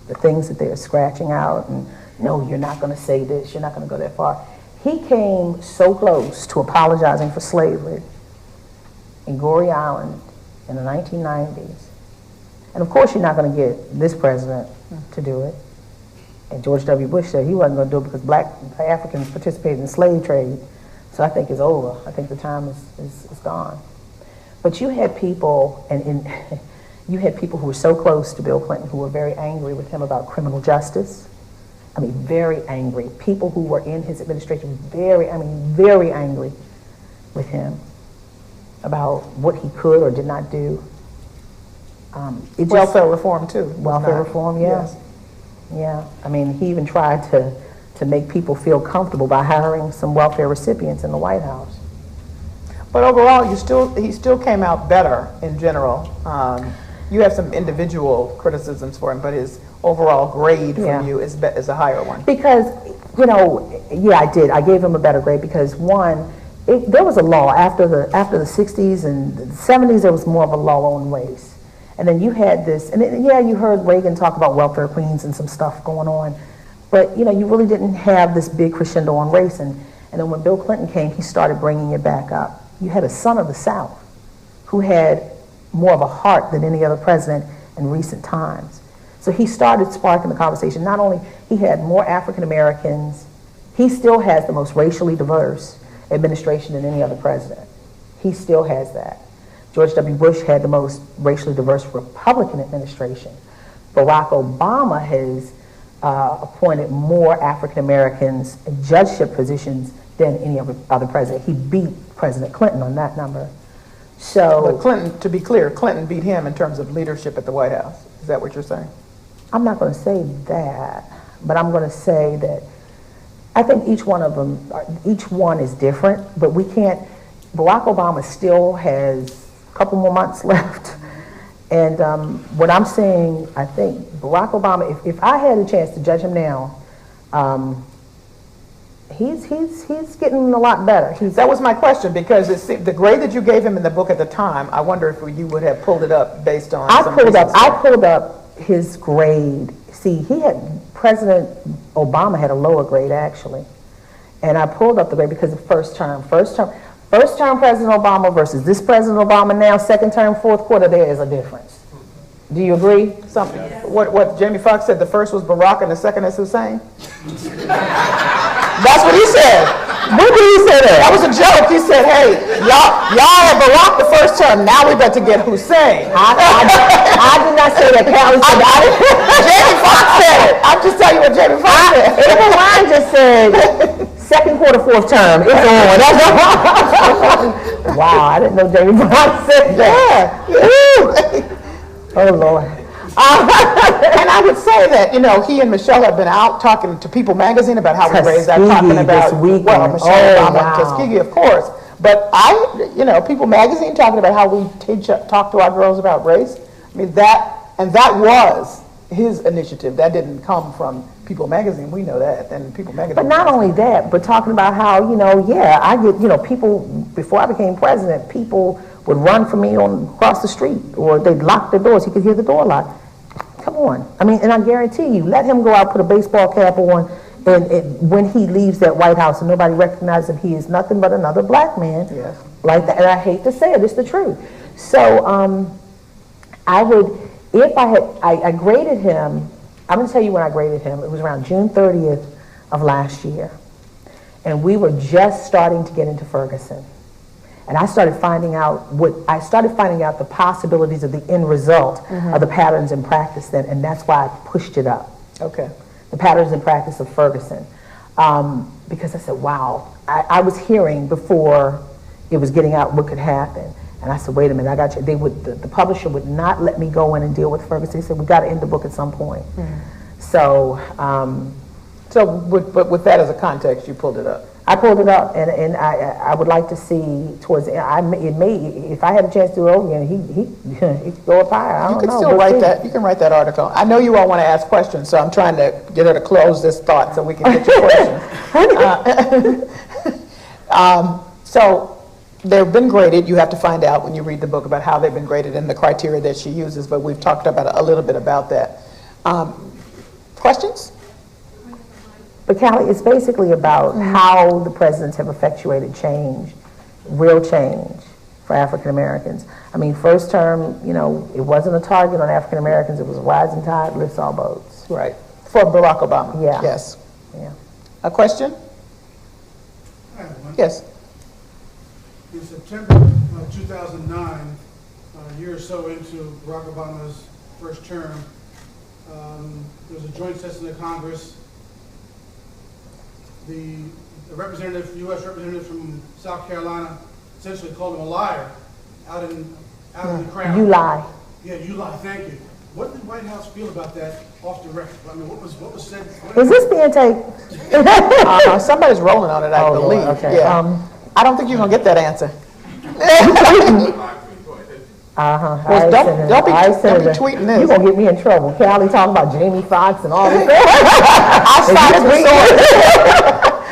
the things that they're scratching out, and no, you're not going to say this, you're not going to go that far. He came so close to apologizing for slavery in Goree Island in the 1990s. And of course, you're not going to get this president to do it. And George W. Bush said he wasn't going to do it because black Africans participated in the slave trade. So I think it's over. I think the time is gone. But you had people, you had people who were so close to Bill Clinton who were very angry with him about criminal justice. I mean, very angry. People who were in his administration, very angry with him about what he could or did not do. Welfare reform, too. Welfare reform, yeah. Yes. Yeah. I mean, he even tried to make people feel comfortable by hiring some welfare recipients in the White House. But overall, he still came out better in general. You have some individual criticisms for him, but his overall grade from you is a higher one. Because, you know, yeah, I did. I gave him a better grade because, one, there was a law after the 60s and the 70s. There was more of a law on race. And then you had this, and yeah, you heard Reagan talk about welfare queens and some stuff going on, but you know, you really didn't have this big crescendo on race. And then when Bill Clinton came, he started bringing it back up. You had a son of the South who had more of a heart than any other president in recent times. So he started sparking the conversation. Not only he had more African Americans, he still has the most racially diverse administration than any other president. He still has that. George W. Bush had the most racially diverse Republican administration. Barack Obama has appointed more African Americans in judgeship positions than any other president. He beat President Clinton on that number. So, but Clinton, to be clear, Clinton beat him in terms of leadership at the White House. Is that what you're saying? I'm not going to say that, but I'm going to say that I think each one of them, each one is different, but we can't, Barack Obama still has a couple more months left. And what I'm saying, I think Barack Obama, if I had a chance to judge him now, he's getting a lot better. That was my question, because the grade that you gave him in the book at the time, I wonder if you would have pulled it up based on I pulled up his grade. See, President Obama had a lower grade, actually. And I pulled up the grade because of first term President Obama versus this President Obama now, second term, fourth quarter, there is a difference. Do you agree? What Jamie Foxx said, the first was Barack and the second is Hussein? That's what he said. When did he say that? That was a joke. He said, hey, y'all had Barack the first term, now we got to get Hussein. I did not say that. Callie said that. Jamie Foxx said it. I'm just telling you what Jamie Foxx said. Even mine just said second quarter, fourth term. It's on. Wow, I didn't know Jamie Foxx said that. Yeah. Oh, Lord. And I would say that, you know, he and Michelle have been out talking to People magazine about how we raised that, talking about, well, Michelle Obama, Tuskegee, of course. But People magazine talking about how we talk to our girls about race. I mean, that was his initiative. That didn't come from People magazine. We know that. And People magazine. But not only that, but talking about how, I get, people, before I became president, people would run from me across the street, or they'd lock their doors. You could hear the door lock. Come on. I mean, and I guarantee you, let him go out, put a baseball cap on, and when he leaves that White House and nobody recognizes him, he is nothing but another black man. Yes. Like that. And I hate to say it, it's the truth. So I graded him, I'm going to tell you when I graded him. It was around June 30th of last year. And we were just starting to get into Ferguson. And I started finding out the possibilities of the end result of the patterns in practice then, and that's why I pushed it up. Okay. The patterns in practice of Ferguson. Because I said, wow, I was hearing before it was getting out what could happen. And I said, wait a minute, I got you. The publisher would not let me go in and deal with Ferguson. They said, we got to end the book at some point. So, with that as a context, you pulled it up. I pulled it up, and I would like to see towards the end. If I had a chance to do it over again, he could go up higher. You can still write that. You can write that article. I know you all want to ask questions, so I'm trying to get her to close this thought so we can get your questions. So they've been graded. You have to find out when you read the book about how they've been graded and the criteria that she uses, but we've talked about a little bit about that. Questions? But Callie, it's basically about how the presidents have effectuated change, real change for African Americans. I mean, first term, you know, it wasn't a target on African Americans. It was a rising tide lifts all boats. Right. For Barack Obama. Yeah. Yes. Yeah. A question? I have one. Yes. In September of 2009, a year or so into Barack Obama's first term, there was a joint session of Congress. The representative, U.S. representative from South Carolina, essentially called him a liar out in the crowd. You lie. Yeah, you lie. Thank you. What did the White House feel about that off the record? I mean, what was said? Is this being taped? Somebody's rolling on it, I Oh, Lord, believe. okay. Yeah. I don't think you're going to get that answer. Well, don't be tweeting this. You're going to get me in trouble. Callie talking about Jamie Foxx and all this.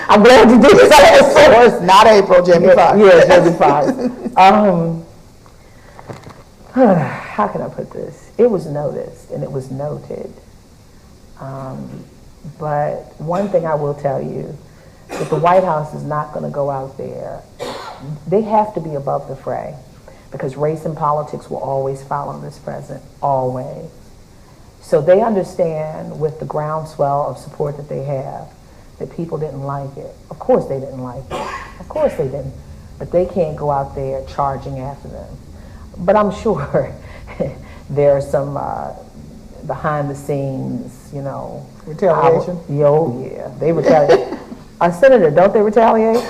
I'm glad you did that. It's not April, Jamie Foxx. Yeah, Jamie Foxx. How can I put this? It was noticed and it was noted. But one thing I will tell you, that the White House is not going to go out there. They have to be above the fray, because race and politics will always follow this president, always. So they understand with the groundswell of support that they have, that people didn't like it. Of course they didn't like it. Of course they didn't. But they can't go out there charging after them. But I'm sure there are some behind the scenes, you know. Retaliation? Oh yeah, they retaliate. Senator, don't they retaliate? In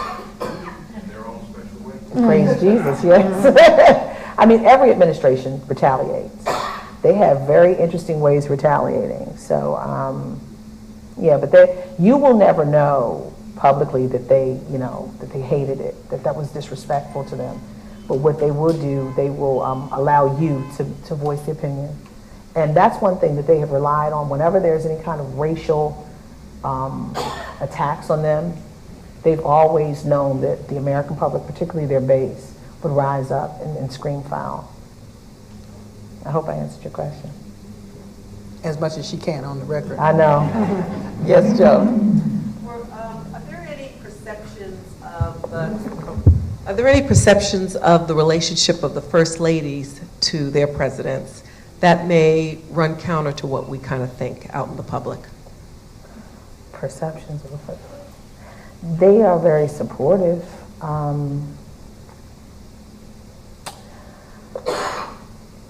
their own special way. Praise Jesus, yes. I mean, every administration retaliates. They have very interesting ways of retaliating. So, yeah, but you will never know publicly that they, you know, that they hated it, that was disrespectful to them. But what they will do, they will allow you to voice the opinion. And that's one thing that they have relied on. Whenever there's any kind of racial attacks on them, they've always known that the American public, particularly their base, would rise up and scream foul. I hope I answered your question. As much as she can on the record. I know. Yes, Joe. Are there any perceptions of the relationship of the first ladies to their presidents that may run counter to what we kind of think out in the public? Perceptions of it. They are very supportive.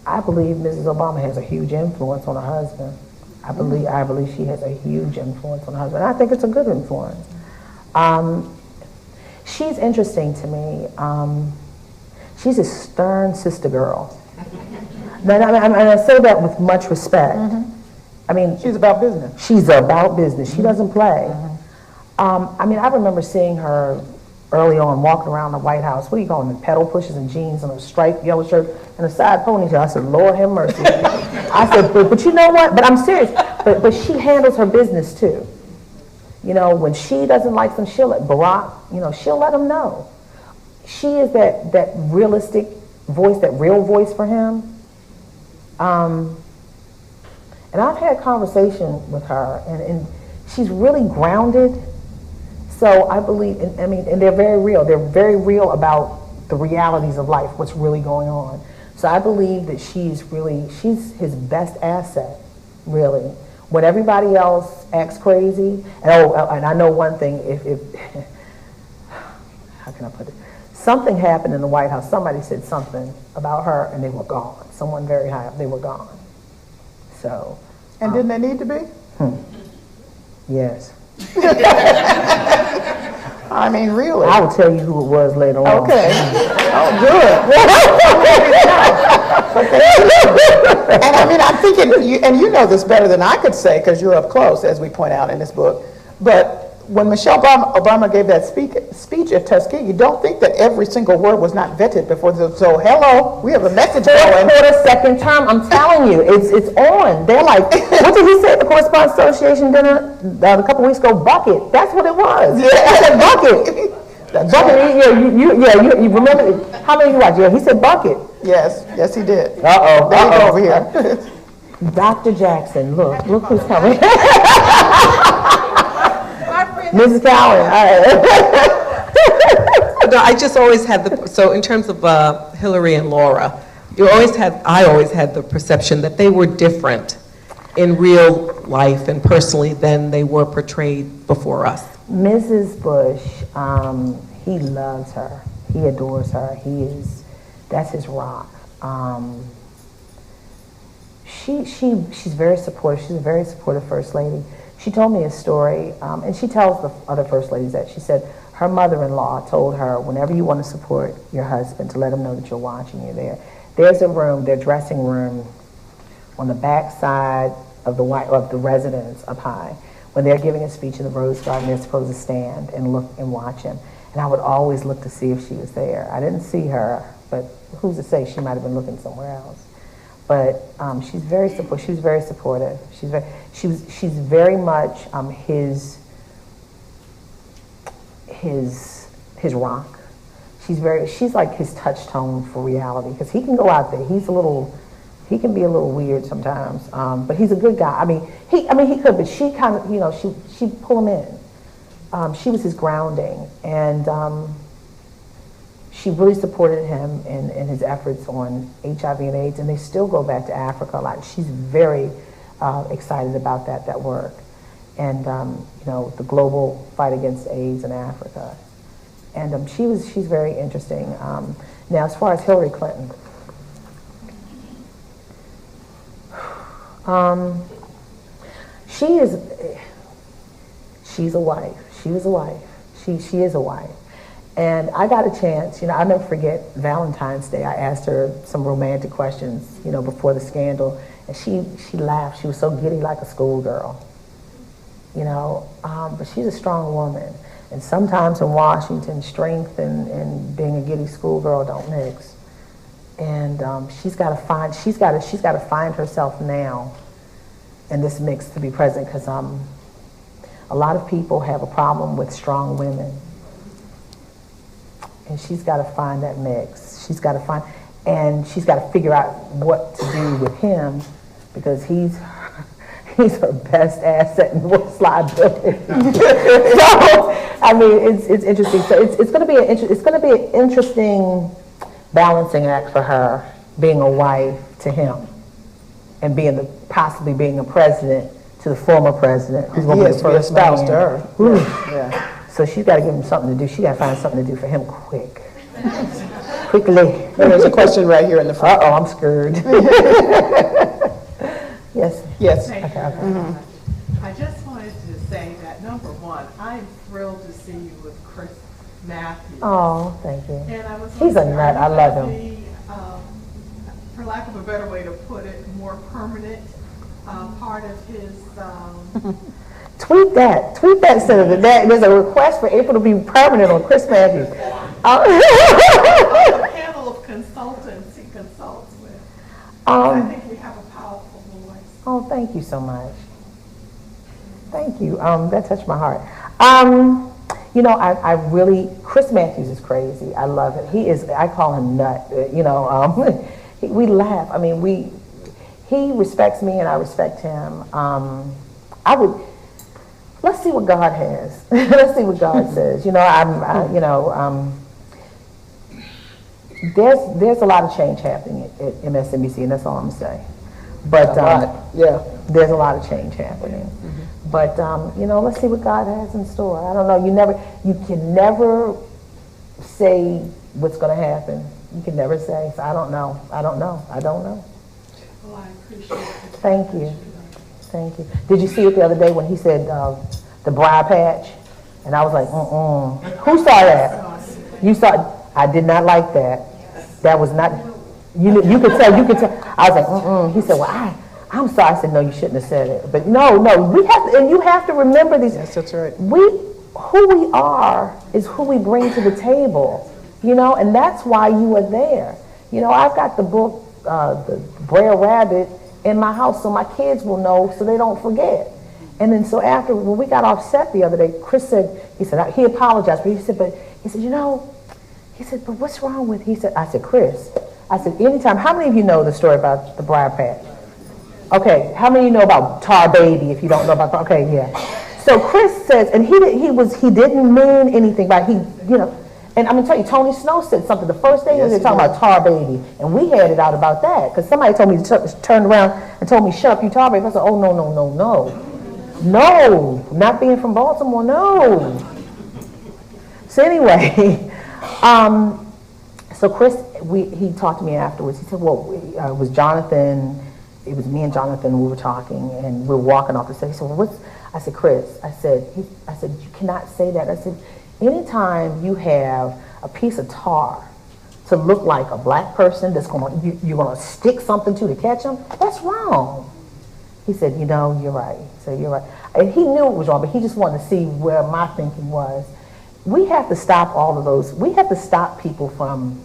I believe Mrs. Obama has a huge influence on her husband. I believe she has a huge influence on her husband. I think it's a good influence. She's interesting to me. She's a stern sister girl. And I say that with much respect. I mean, She's about business. she's about business. She doesn't play. I mean, I remember seeing her early on walking around the White House. What do you call them? Pedal pushers and jeans and a striped yellow shirt and a side ponytail. I said, Lord have mercy. I said, but you know what? But I'm serious. But she handles her business too. You know, when she doesn't like some, she'll let Barack, you know, she'll let him know. She is that realistic voice, that real voice for him. And I've had conversation with her, and she's really grounded. So I believe, and they're very real. They're very real about the realities of life, what's really going on. So I believe that she's his best asset, really. When everybody else acts crazy, and I know one thing, if how can I put it? Something happened in the White House. Somebody said something about her, and they were gone. Someone very high up, they were gone. So. And didn't they need to be? Yes. I mean, really. I will tell you who it was later on. Okay. Oh, good. And I mean, I'm thinking, and you know this better than I could say because you're up close, as we point out in this book, but when Michelle Obama gave that speech at Tuskegee, you don't think that every single word was not vetted before. So hello, we have a message going. For the second term, I'm telling you, it's on. They're like, what did he say at the Correspondent Association dinner a couple weeks ago? Bucket. That's what it was. Yeah, bucket. That's Bucket, right. you remember, how many you watch? Yeah, he said Bucket. Yes, yes, he did. Uh-oh, There you go uh-oh. over here. Dr. Jackson, look who's coming. Mrs. Cowan, all right. No, I just always had so in terms of Hillary and Laura, I always had the perception that they were different in real life and personally than they were portrayed before us. Mrs. Bush, he loves her. He adores her. That's his rock. She's very supportive. She's a very supportive First Lady. She told me a story, and she tells the other First Ladies that. She said her mother-in-law told her, whenever you want to support your husband, to let him know that you're watching, you're there. There's a room, their dressing room, on the back side of the residence up high. When they're giving a speech in the Rose Garden, they're supposed to stand and look and watch him. And I would always look to see if she was there. I didn't see her, but who's to say she might have been looking somewhere else. But she's very supportive. She was very supportive. She's very much his rock. She's like his touchstone for reality, because he can go out there. He can be a little weird sometimes, but he's a good guy. I mean he could, but she kind of, she pull him in. She was his grounding, and she really supported him in his efforts on HIV and AIDS, and they still go back to Africa a lot. She's very excited about that work, and the global fight against AIDS in Africa. And she's very interesting. Now, as far as Hillary Clinton, she's a wife. She was a wife. She is a wife. And I got a chance, I'll never forget Valentine's Day. I asked her some romantic questions, before the scandal, and she laughed. She was so giddy like a schoolgirl, but she's a strong woman. And sometimes in Washington, strength and being a giddy schoolgirl don't mix. And she's got to find herself now in this mix to be president, because a lot of people have a problem with strong women. And she's got to find that mix. She's got to figure out what to do with him, because he's her best asset and worst liability. So, I mean, it's interesting. So it's going to be an interesting balancing act for her, being a wife to him, and possibly being a president to the former president, who's going to be the first spouse to man. her. Yeah. So she's got to give him something to do. She got to find something to do for him quickly. There's a question right here in the front. I'm scared. Yes. Yes. Okay. I just wanted to say that, number one, I'm thrilled to see you with Chris Matthews. Oh, thank you. And I was He's a wondering, nut. I love him. the, for lack of a better way to put it, more permanent part of his... Tweet that instead of that. There's a request for April to be permanent on Chris Matthews. the panel of consultants he consults with. I think we have a powerful voice. Oh, thank you so much. Thank you. That touched my heart. I really, Chris Matthews is crazy. I love it. I call him nut. We laugh. I mean, he respects me and I respect him. Let's see what God has. Let's see what God says. There's a lot of change happening at MSNBC, and that's all I'm saying. But there's a lot of change happening. Mm-hmm. But let's see what God has in store. I don't know. You can never say what's going to happen. You can never say. So I don't know. Well, I appreciate it. Thank you. Thank you. Did you see it the other day when he said the briar patch? And I was like, Who saw that? You saw it? I did not like that. That was not, you could tell. I was like, He said, well, I'm sorry. I said, no, you shouldn't have said it. But no, we have to, and you have to remember these. Yes, that's right. Who we are is who we bring to the table, and that's why you are there. I've got the book, the Brer Rabbit, in my house so my kids will know so they don't forget. And then so after, when we got offset the other day, Chris said, he apologized, but he said, but He said, he said, but what's wrong with, I said, Chris, I said, anytime, how many of you know the story about the briar patch? Okay, how many of you know about Tar Baby, if you don't know about, okay, yeah. So Chris says, and he didn't mean anything by, and I'm gonna tell you, Tony Snow said something the first day, they were talking about Tar Baby, and we had it out about that, because somebody told me to turn around and told me, shut up, you Tar Baby. I said, oh, no, no, no, no. No, not being from Baltimore, no. So anyway, so Chris, he talked to me afterwards. He said, well, it was Jonathan, it was me and Jonathan, we were talking, and we were walking off the stage. He said, well, I said, Chris, I said, you cannot say that. I said, anytime you have a piece of tar to look like a black person that's you're going to stick something to catch them, that's wrong. He said, you're right. He said, you're right. And he knew it was wrong, but he just wanted to see where my thinking was. We have to stop all of those. We have to stop people from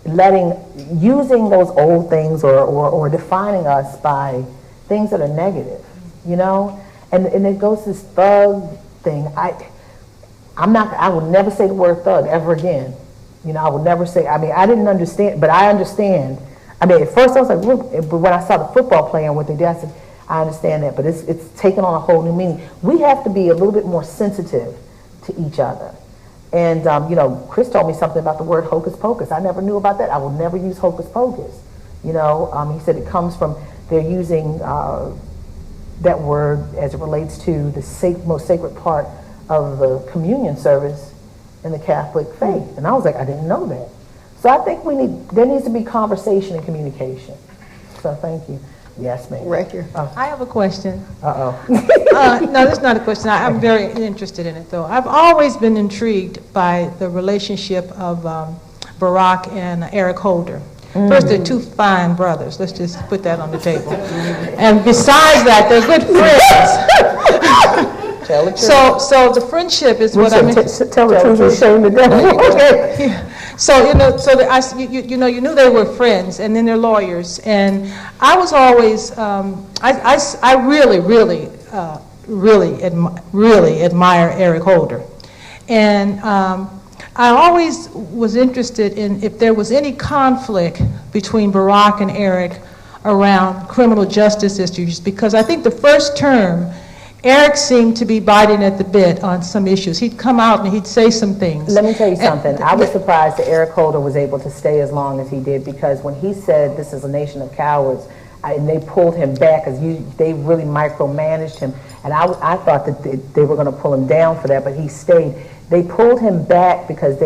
using those old things or defining us by things that are negative, And it goes this thug thing. I would never say the word thug ever again. I would never say, I didn't understand, but I understand. At first I was like, look, but when I saw the football player and what they did, I said, I understand that, but it's taken on a whole new meaning. We have to be a little bit more sensitive to each other. And, Chris told me something about the word hocus pocus. I never knew about that. I will never use hocus pocus. He said it comes from, they're using that word as it relates to the most sacred part of the communion service in the Catholic faith. And I was like, I didn't know that. So I think there needs to be conversation and communication. So thank you. Yes, ma'am. Right here. I have a question. Uh-oh. No, that's not a question. I'm very interested in it, though. I've always been intrigued by the relationship of Barack and Eric Holder. First, they're two fine brothers. Let's just put that on the table. And besides that, they're good friends. Tell the truth. So the friendship is what I mean. Tell the truth and shame the devil. Okay. So you knew they were friends, and then they're lawyers. And I was always I really admire Eric Holder, and I always was interested in if there was any conflict between Barack and Eric around criminal justice issues, because I think the first term, Eric seemed to be biting at the bit on some issues. He'd come out and he'd say some things. Let me tell you something. I was surprised that Eric Holder was able to stay as long as he did, because when he said this is a nation of cowards, and they pulled him back because they really micromanaged him, and I thought that they were going to pull him down for that, but he stayed. They pulled him back because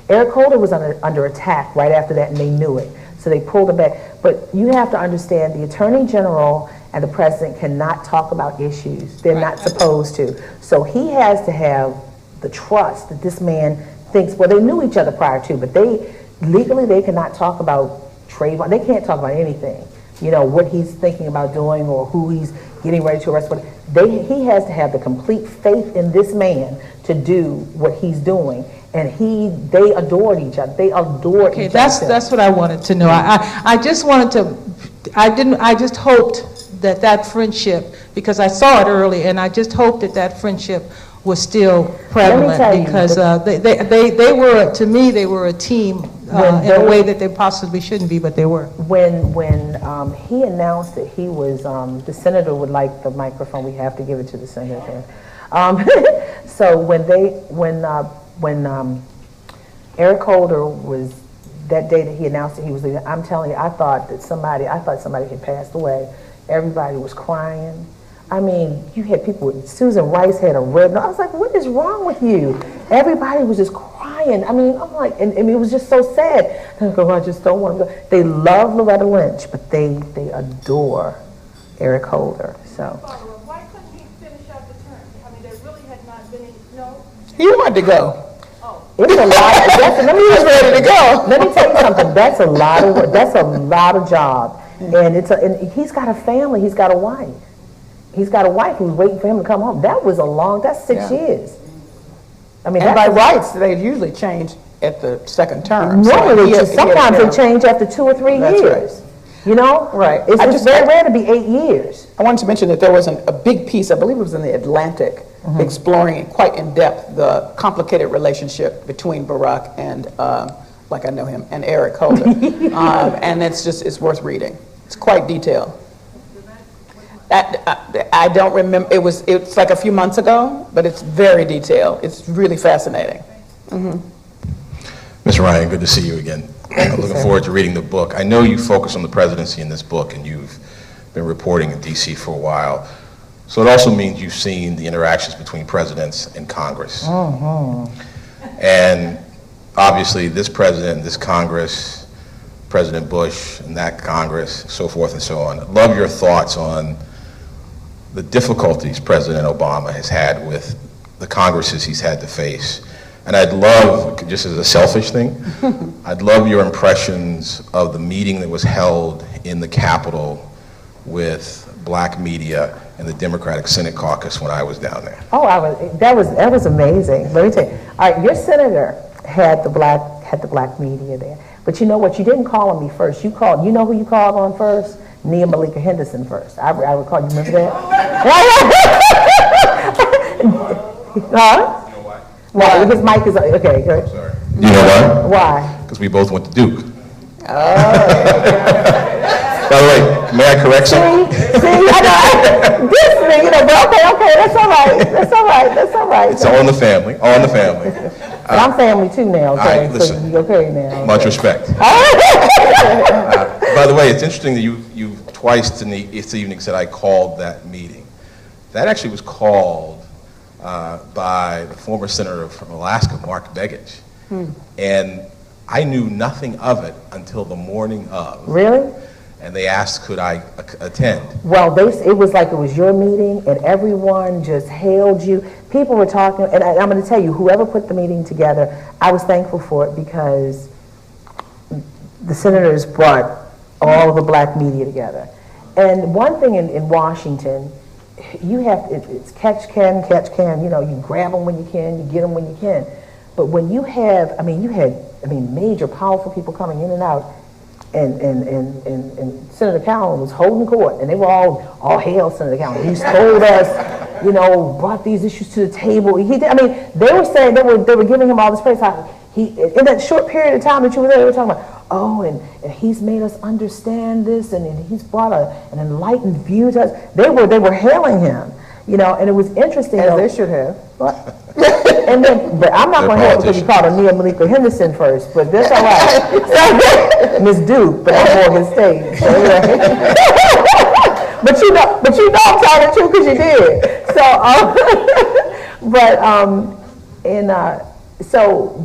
Eric Holder was under attack right after that, and they knew it. So they pulled him back. But you have to understand, the Attorney General and the President cannot talk about issues. They're not supposed to. So he has to have the trust that this man thinks, well, they knew each other prior to, but legally they cannot talk about trademark. They can't talk about anything. What he's thinking about doing or who he's getting ready to arrest. But he has to have the complete faith in this man to do what he's doing. And they adored each other. They adored each other. That's what I wanted to know. I just wanted to, I just hoped that friendship, because I saw it early, and I just hoped that friendship was still prevalent, because they were, to me, they were a team in a way that they possibly shouldn't be, but they were. When he announced that he was, the senator would like the microphone, we have to give it to the senator. So when Eric Holder was, that day that he announced that he was leaving, I'm telling you, I thought somebody had passed away. Everybody was crying. You had people, Susan Rice had a red nose. I was like, what is wrong with you? Everybody was just crying. I'm like, and it was just so sad. I go, I just don't want to go. They love Loretta Lynch, but they adore Eric Holder. So. Why couldn't he finish out the term? There really had not been any, He wanted to go. It's a lot. He's ready to go. Let me tell you something. That's a lot of work. That's a lot of job. And he's got a family. He's got a wife. He's got a wife who's waiting for him to come home. That's 6 years. And by rights, they usually change at the second term. Normally, sometimes they change after 2 or 3 years. Right. Right. It's very rare to be 8 years. I wanted to mention that there was a big piece, I believe it was in the Atlantic, exploring quite in depth the complicated relationship between Barack and, like I know him, and Eric Holder. And it's worth reading. It's quite detailed. I don't remember, it's like a few months ago, but it's very detailed. It's really fascinating. Mr. Ryan, good to see you again. I'm looking forward to reading the book. I know you focus on the presidency in this book, and you've been reporting in D.C. for a while. So it also means you've seen the interactions between presidents and Congress. And obviously, this president, this Congress, President Bush, and that Congress, so forth and so on. I'd love your thoughts on the difficulties President Obama has had with the Congresses he's had to face. And I'd love, just as a selfish thing, I'd love your impressions of the meeting that was held in the Capitol with black media and the Democratic Senate caucus when I was down there. Oh, that was amazing. Let me tell you. All right, your senator had the black media there. But you know what? You didn't call on me first. You know who you called on first? Nia Malika Henderson first. I recall. You remember that? Huh? Why? His mic is okay. I'm sorry. You know why? Why? Because we both went to Duke. Oh. By the way, may I correct something? See, I know. This me, but okay, that's all right. It's all in the family. All in the family. But I'm family too now. Okay, listen, so you okay now? Much respect. By the way, it's interesting that you twice this evening said I called that meeting. That actually was called by the former senator from Alaska, Mark Begich. And I knew nothing of it until the morning of. Really? And they asked, could I attend? Well, it was like it was your meeting, and everyone just hailed you. People were talking, and I'm going to tell you, whoever put the meeting together, I was thankful for it because the senators brought all the black media together. And one thing in Washington, you have, it's catch can, you grab them when you can, you get them when you can. But when you have, you had major, powerful people coming in and out, and Senator Calhoun was holding court, and they were all hail Senator Calhoun. He's told us, brought these issues to the table. They were saying, they were giving him all this praise. How in that short period of time that you were there, they were talking about, and he's made us understand this, and he's brought an enlightened view to us. They were hailing him, and it was interesting. As they should have. And then, but I'm not going to hail because you called her Nia Malika Henderson first, but that's all right. Miss Duke, but I'm Morgan State. So, but you know I'm telling the truth because you did.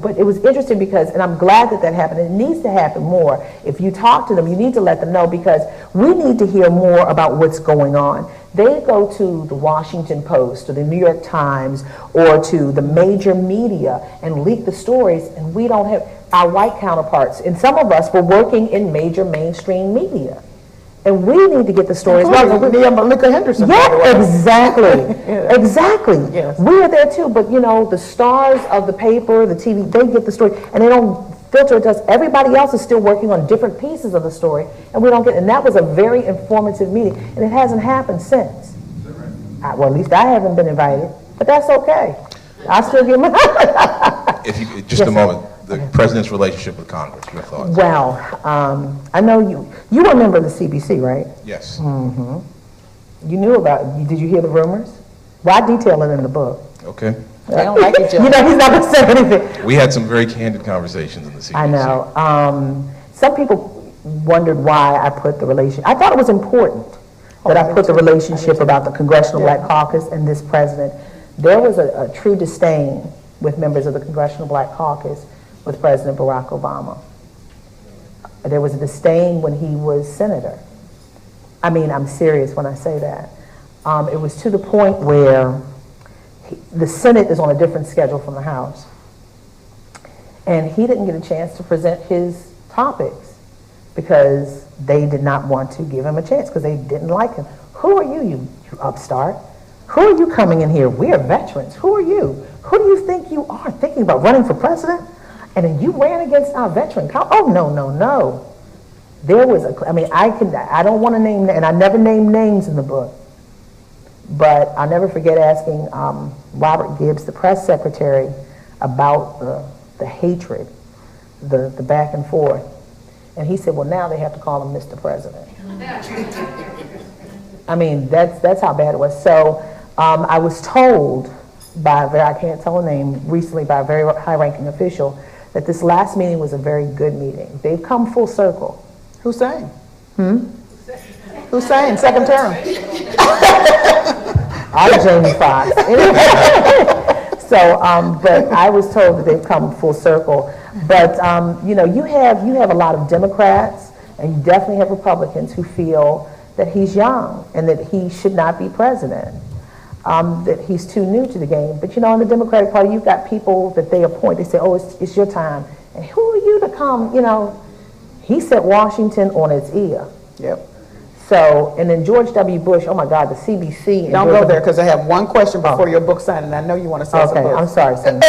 But it was interesting because, and I'm glad that happened. It needs to happen more. If you talk to them, you need to let them know because we need to hear more about what's going on. They go to the Washington Post or the New York Times or to the major media and leak the stories, and we don't have our white counterparts. And some of us were working in major mainstream media. And we need to get the stories right. Nia Malika Henderson. Yeah, exactly. Yeah. Exactly. Yes. We are there too, but the stars of the paper, the TV, they get the story, and they don't filter it to us. Everybody else is still working on different pieces of the story, and we don't get it. And that was a very informative meeting, and it hasn't happened since. Is that right? Well, at least I haven't been invited, but that's okay. I still get my... Just a moment. The president's relationship with Congress, your thoughts? Well, I know you were a member of the CBC, right? Yes. Mm-hmm. You knew about, did you hear the rumors? Well, I detail it in the book. Okay. They don't like each other. He's not going to say anything. We had some very candid conversations in the CBC. I know. Some people wondered why I put the relation. I thought it was important that I put the relationship about the Congressional Black Caucus and this president. There was a true disdain with members of the Congressional Black Caucus with President Barack Obama. There was a disdain when he was senator. I'm serious when I say that. It was to the point where the Senate is on a different schedule from the House. And he didn't get a chance to present his topics because they did not want to give him a chance because they didn't like him. Who are you, you upstart? Who are you coming in here? We are veterans. Who are you? Who do you think you are thinking about running for president? And then you ran against our veteran. Oh, no. There was I don't want to name, and I never name names in the book, But I'll never forget asking Robert Gibbs, the press secretary, about the hatred, the back and forth. And he said, well, now they have to call him Mr. President. I mean, that's how bad it was. So I was told by I can't tell a name, recently by a very high-ranking official, that this last meeting was a very good meeting. They've come full circle. Who's saying? Who's saying? Second term. I'm Jamie Foxx. So, but I was told that they've come full circle. But you know, you have a lot of Democrats, and you definitely have Republicans who feel that he's young and that he should not be president, that he's too new to the game. But you know, in the Democratic Party, you've got people that they appoint. They say, "Oh, it's your time," and who are you to come? You know, he set Washington on its ear. Yep. So, and then George W. Bush, oh my God, the CBC. Don't go there, because I have one question before your book signing, and I know you want to say something. Okay, I'm sorry, Senator.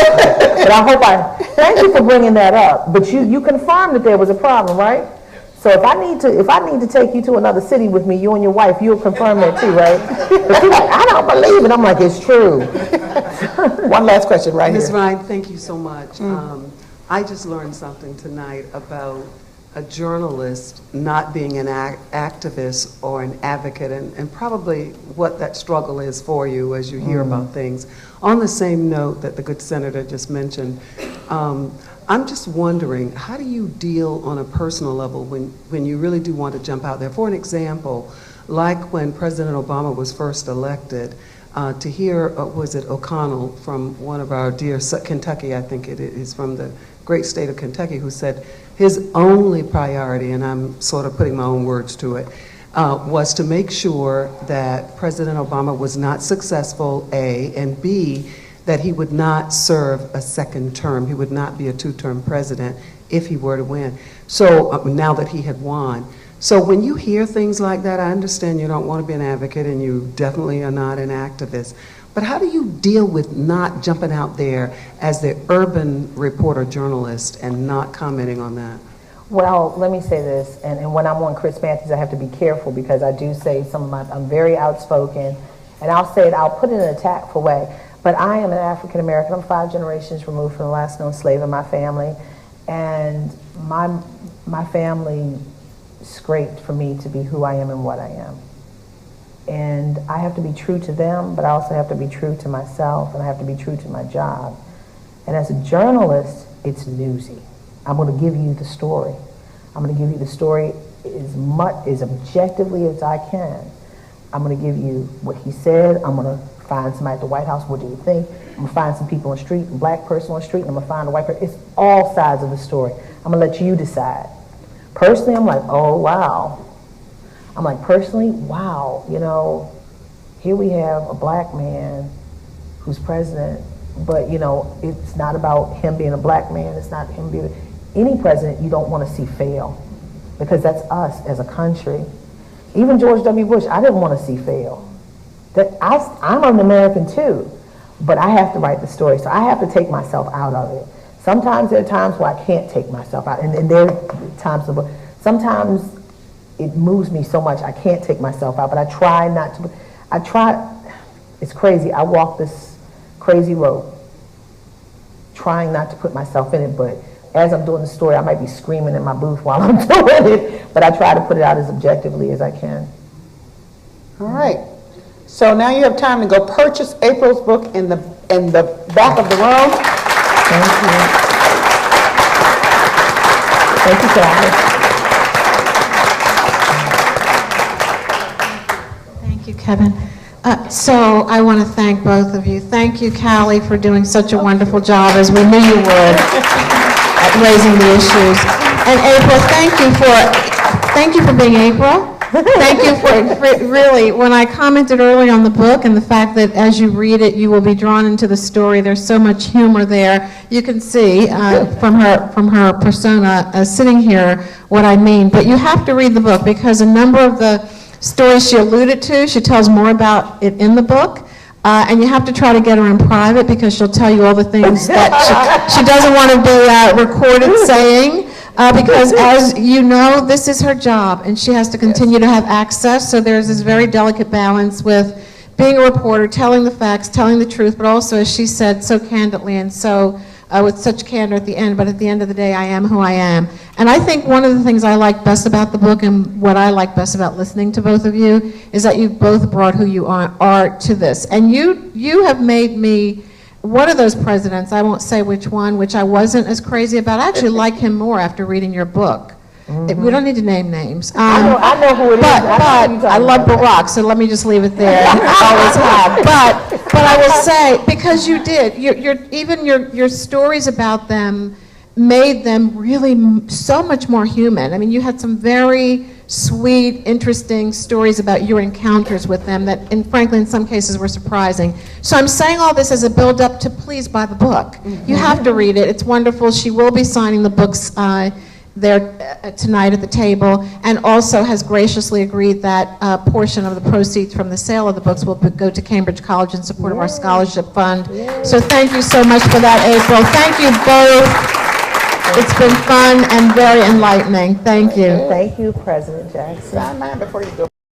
But thank you for bringing that up. But you confirmed that there was a problem, right? So if I need to take you to another city with me, you and your wife, you'll confirm that too, right? But you're like, I don't believe it. I'm like, it's true. One last question right Ms. here. Ryan, thank you so much. I just learned something tonight about a journalist not being an activist or an advocate, and probably what that struggle is for you as you hear about things. On the same note that the good senator just mentioned, I'm just wondering, how do you deal on a personal level when you really do want to jump out there? For an example, like when President Obama was first elected, to hear, was it O'Connell from one of our dear Kentucky, I think it is, from the great state of Kentucky, who said his only priority, and I'm sort of putting my own words to it, was to make sure that President Obama was not successful, A, and B, that he would not serve a second term. He would not be a two-term president if he were to win. So now that he had won. So when you hear things like that, I understand you don't want to be an advocate and you definitely are not an activist. But how do you deal with not jumping out there as the urban reporter journalist and not commenting on that? Well, let me say this, and when I'm on Chris Matthews, I have to be careful because I do say I'm very outspoken, and I'll say it, I'll put it in a tactful way. But I am an African American. I'm 5 generations removed from the last known slave in my family, and my family scraped for me to be who I am and what I am. And I have to be true to them, but I also have to be true to myself, and I have to be true to my job. And as a journalist, it's newsy. I'm going to give you the story. I'm going to give you the story as objectively as I can. I'm going to give you what he said. I'm going to find somebody at the White House. What do you think? I'm going to find some people on the street, a black person on the street, and I'm going to find a white person. It's all sides of the story. I'm going to let you decide. Personally, I'm like, oh, wow. I'm like, personally, wow, you know, here we have a black man who's president, but, you know, it's not about him being a black man. It's not him being any president you don't want to see fail, because that's us as a country. Even George W. Bush, I didn't want to see fail. I'm an American too, but I have to write the story, so I have to take myself out of it. Sometimes there are times where I can't take myself out, and there are times sometimes it moves me so much I can't take myself out, but I try not to. It's crazy. I walk this crazy road, trying not to put myself in it, but as I'm doing the story, I might be screaming in my booth while I'm doing it, but I try to put it out as objectively as I can. All right. So now you have time to go purchase April's book in the back of the room. Thank you. Thank you, Callie. Thank you, Kevin. So I want to thank both of you. Thank you, Callie, for doing such a wonderful job, as we knew you would, at raising the issues. And April, thank you for being April. Thank you for really, when I commented earlier on the book and the fact that as you read it, you will be drawn into the story. There's so much humor there. You can see from her persona sitting here what I mean. But you have to read the book, because a number of the stories she alluded to, she tells more about it in the book. And you have to try to get her in private, because she'll tell you all the things that she doesn't want to be recorded saying. Because as you know, this is her job, and she has to continue to have access. So there's this very delicate balance with being a reporter, telling the facts, telling the truth, but also, as she said, so candidly and so with such candor at the end, but at the end of the day, I am who I am. And I think one of the things I like best about the book and what I like best about listening to both of you is that you've both brought who you are to this. And you have made me one of those presidents, I won't say which one, which I wasn't as crazy about. I actually like him more after reading your book. We don't need to name names. I know who it is. But I know who you're I talking love about. Barack, so let me just leave it there. I always have. But I will say, because you did, even your stories about them made them really so much more human. I mean, you had some very sweet, interesting stories about your encounters with them that, and frankly, in some cases were surprising. So I'm saying all this as a build-up to please buy the book. You have to read it. It's wonderful. She will be signing the books there tonight at the table, and also has graciously agreed that a portion of the proceeds from the sale of the books will go to Cambridge College in support of our scholarship fund. So thank you so much for that, April. Thank you both. It's been fun and very enlightening. Thank you. Thank you, President Jackson. Sign mine before you go.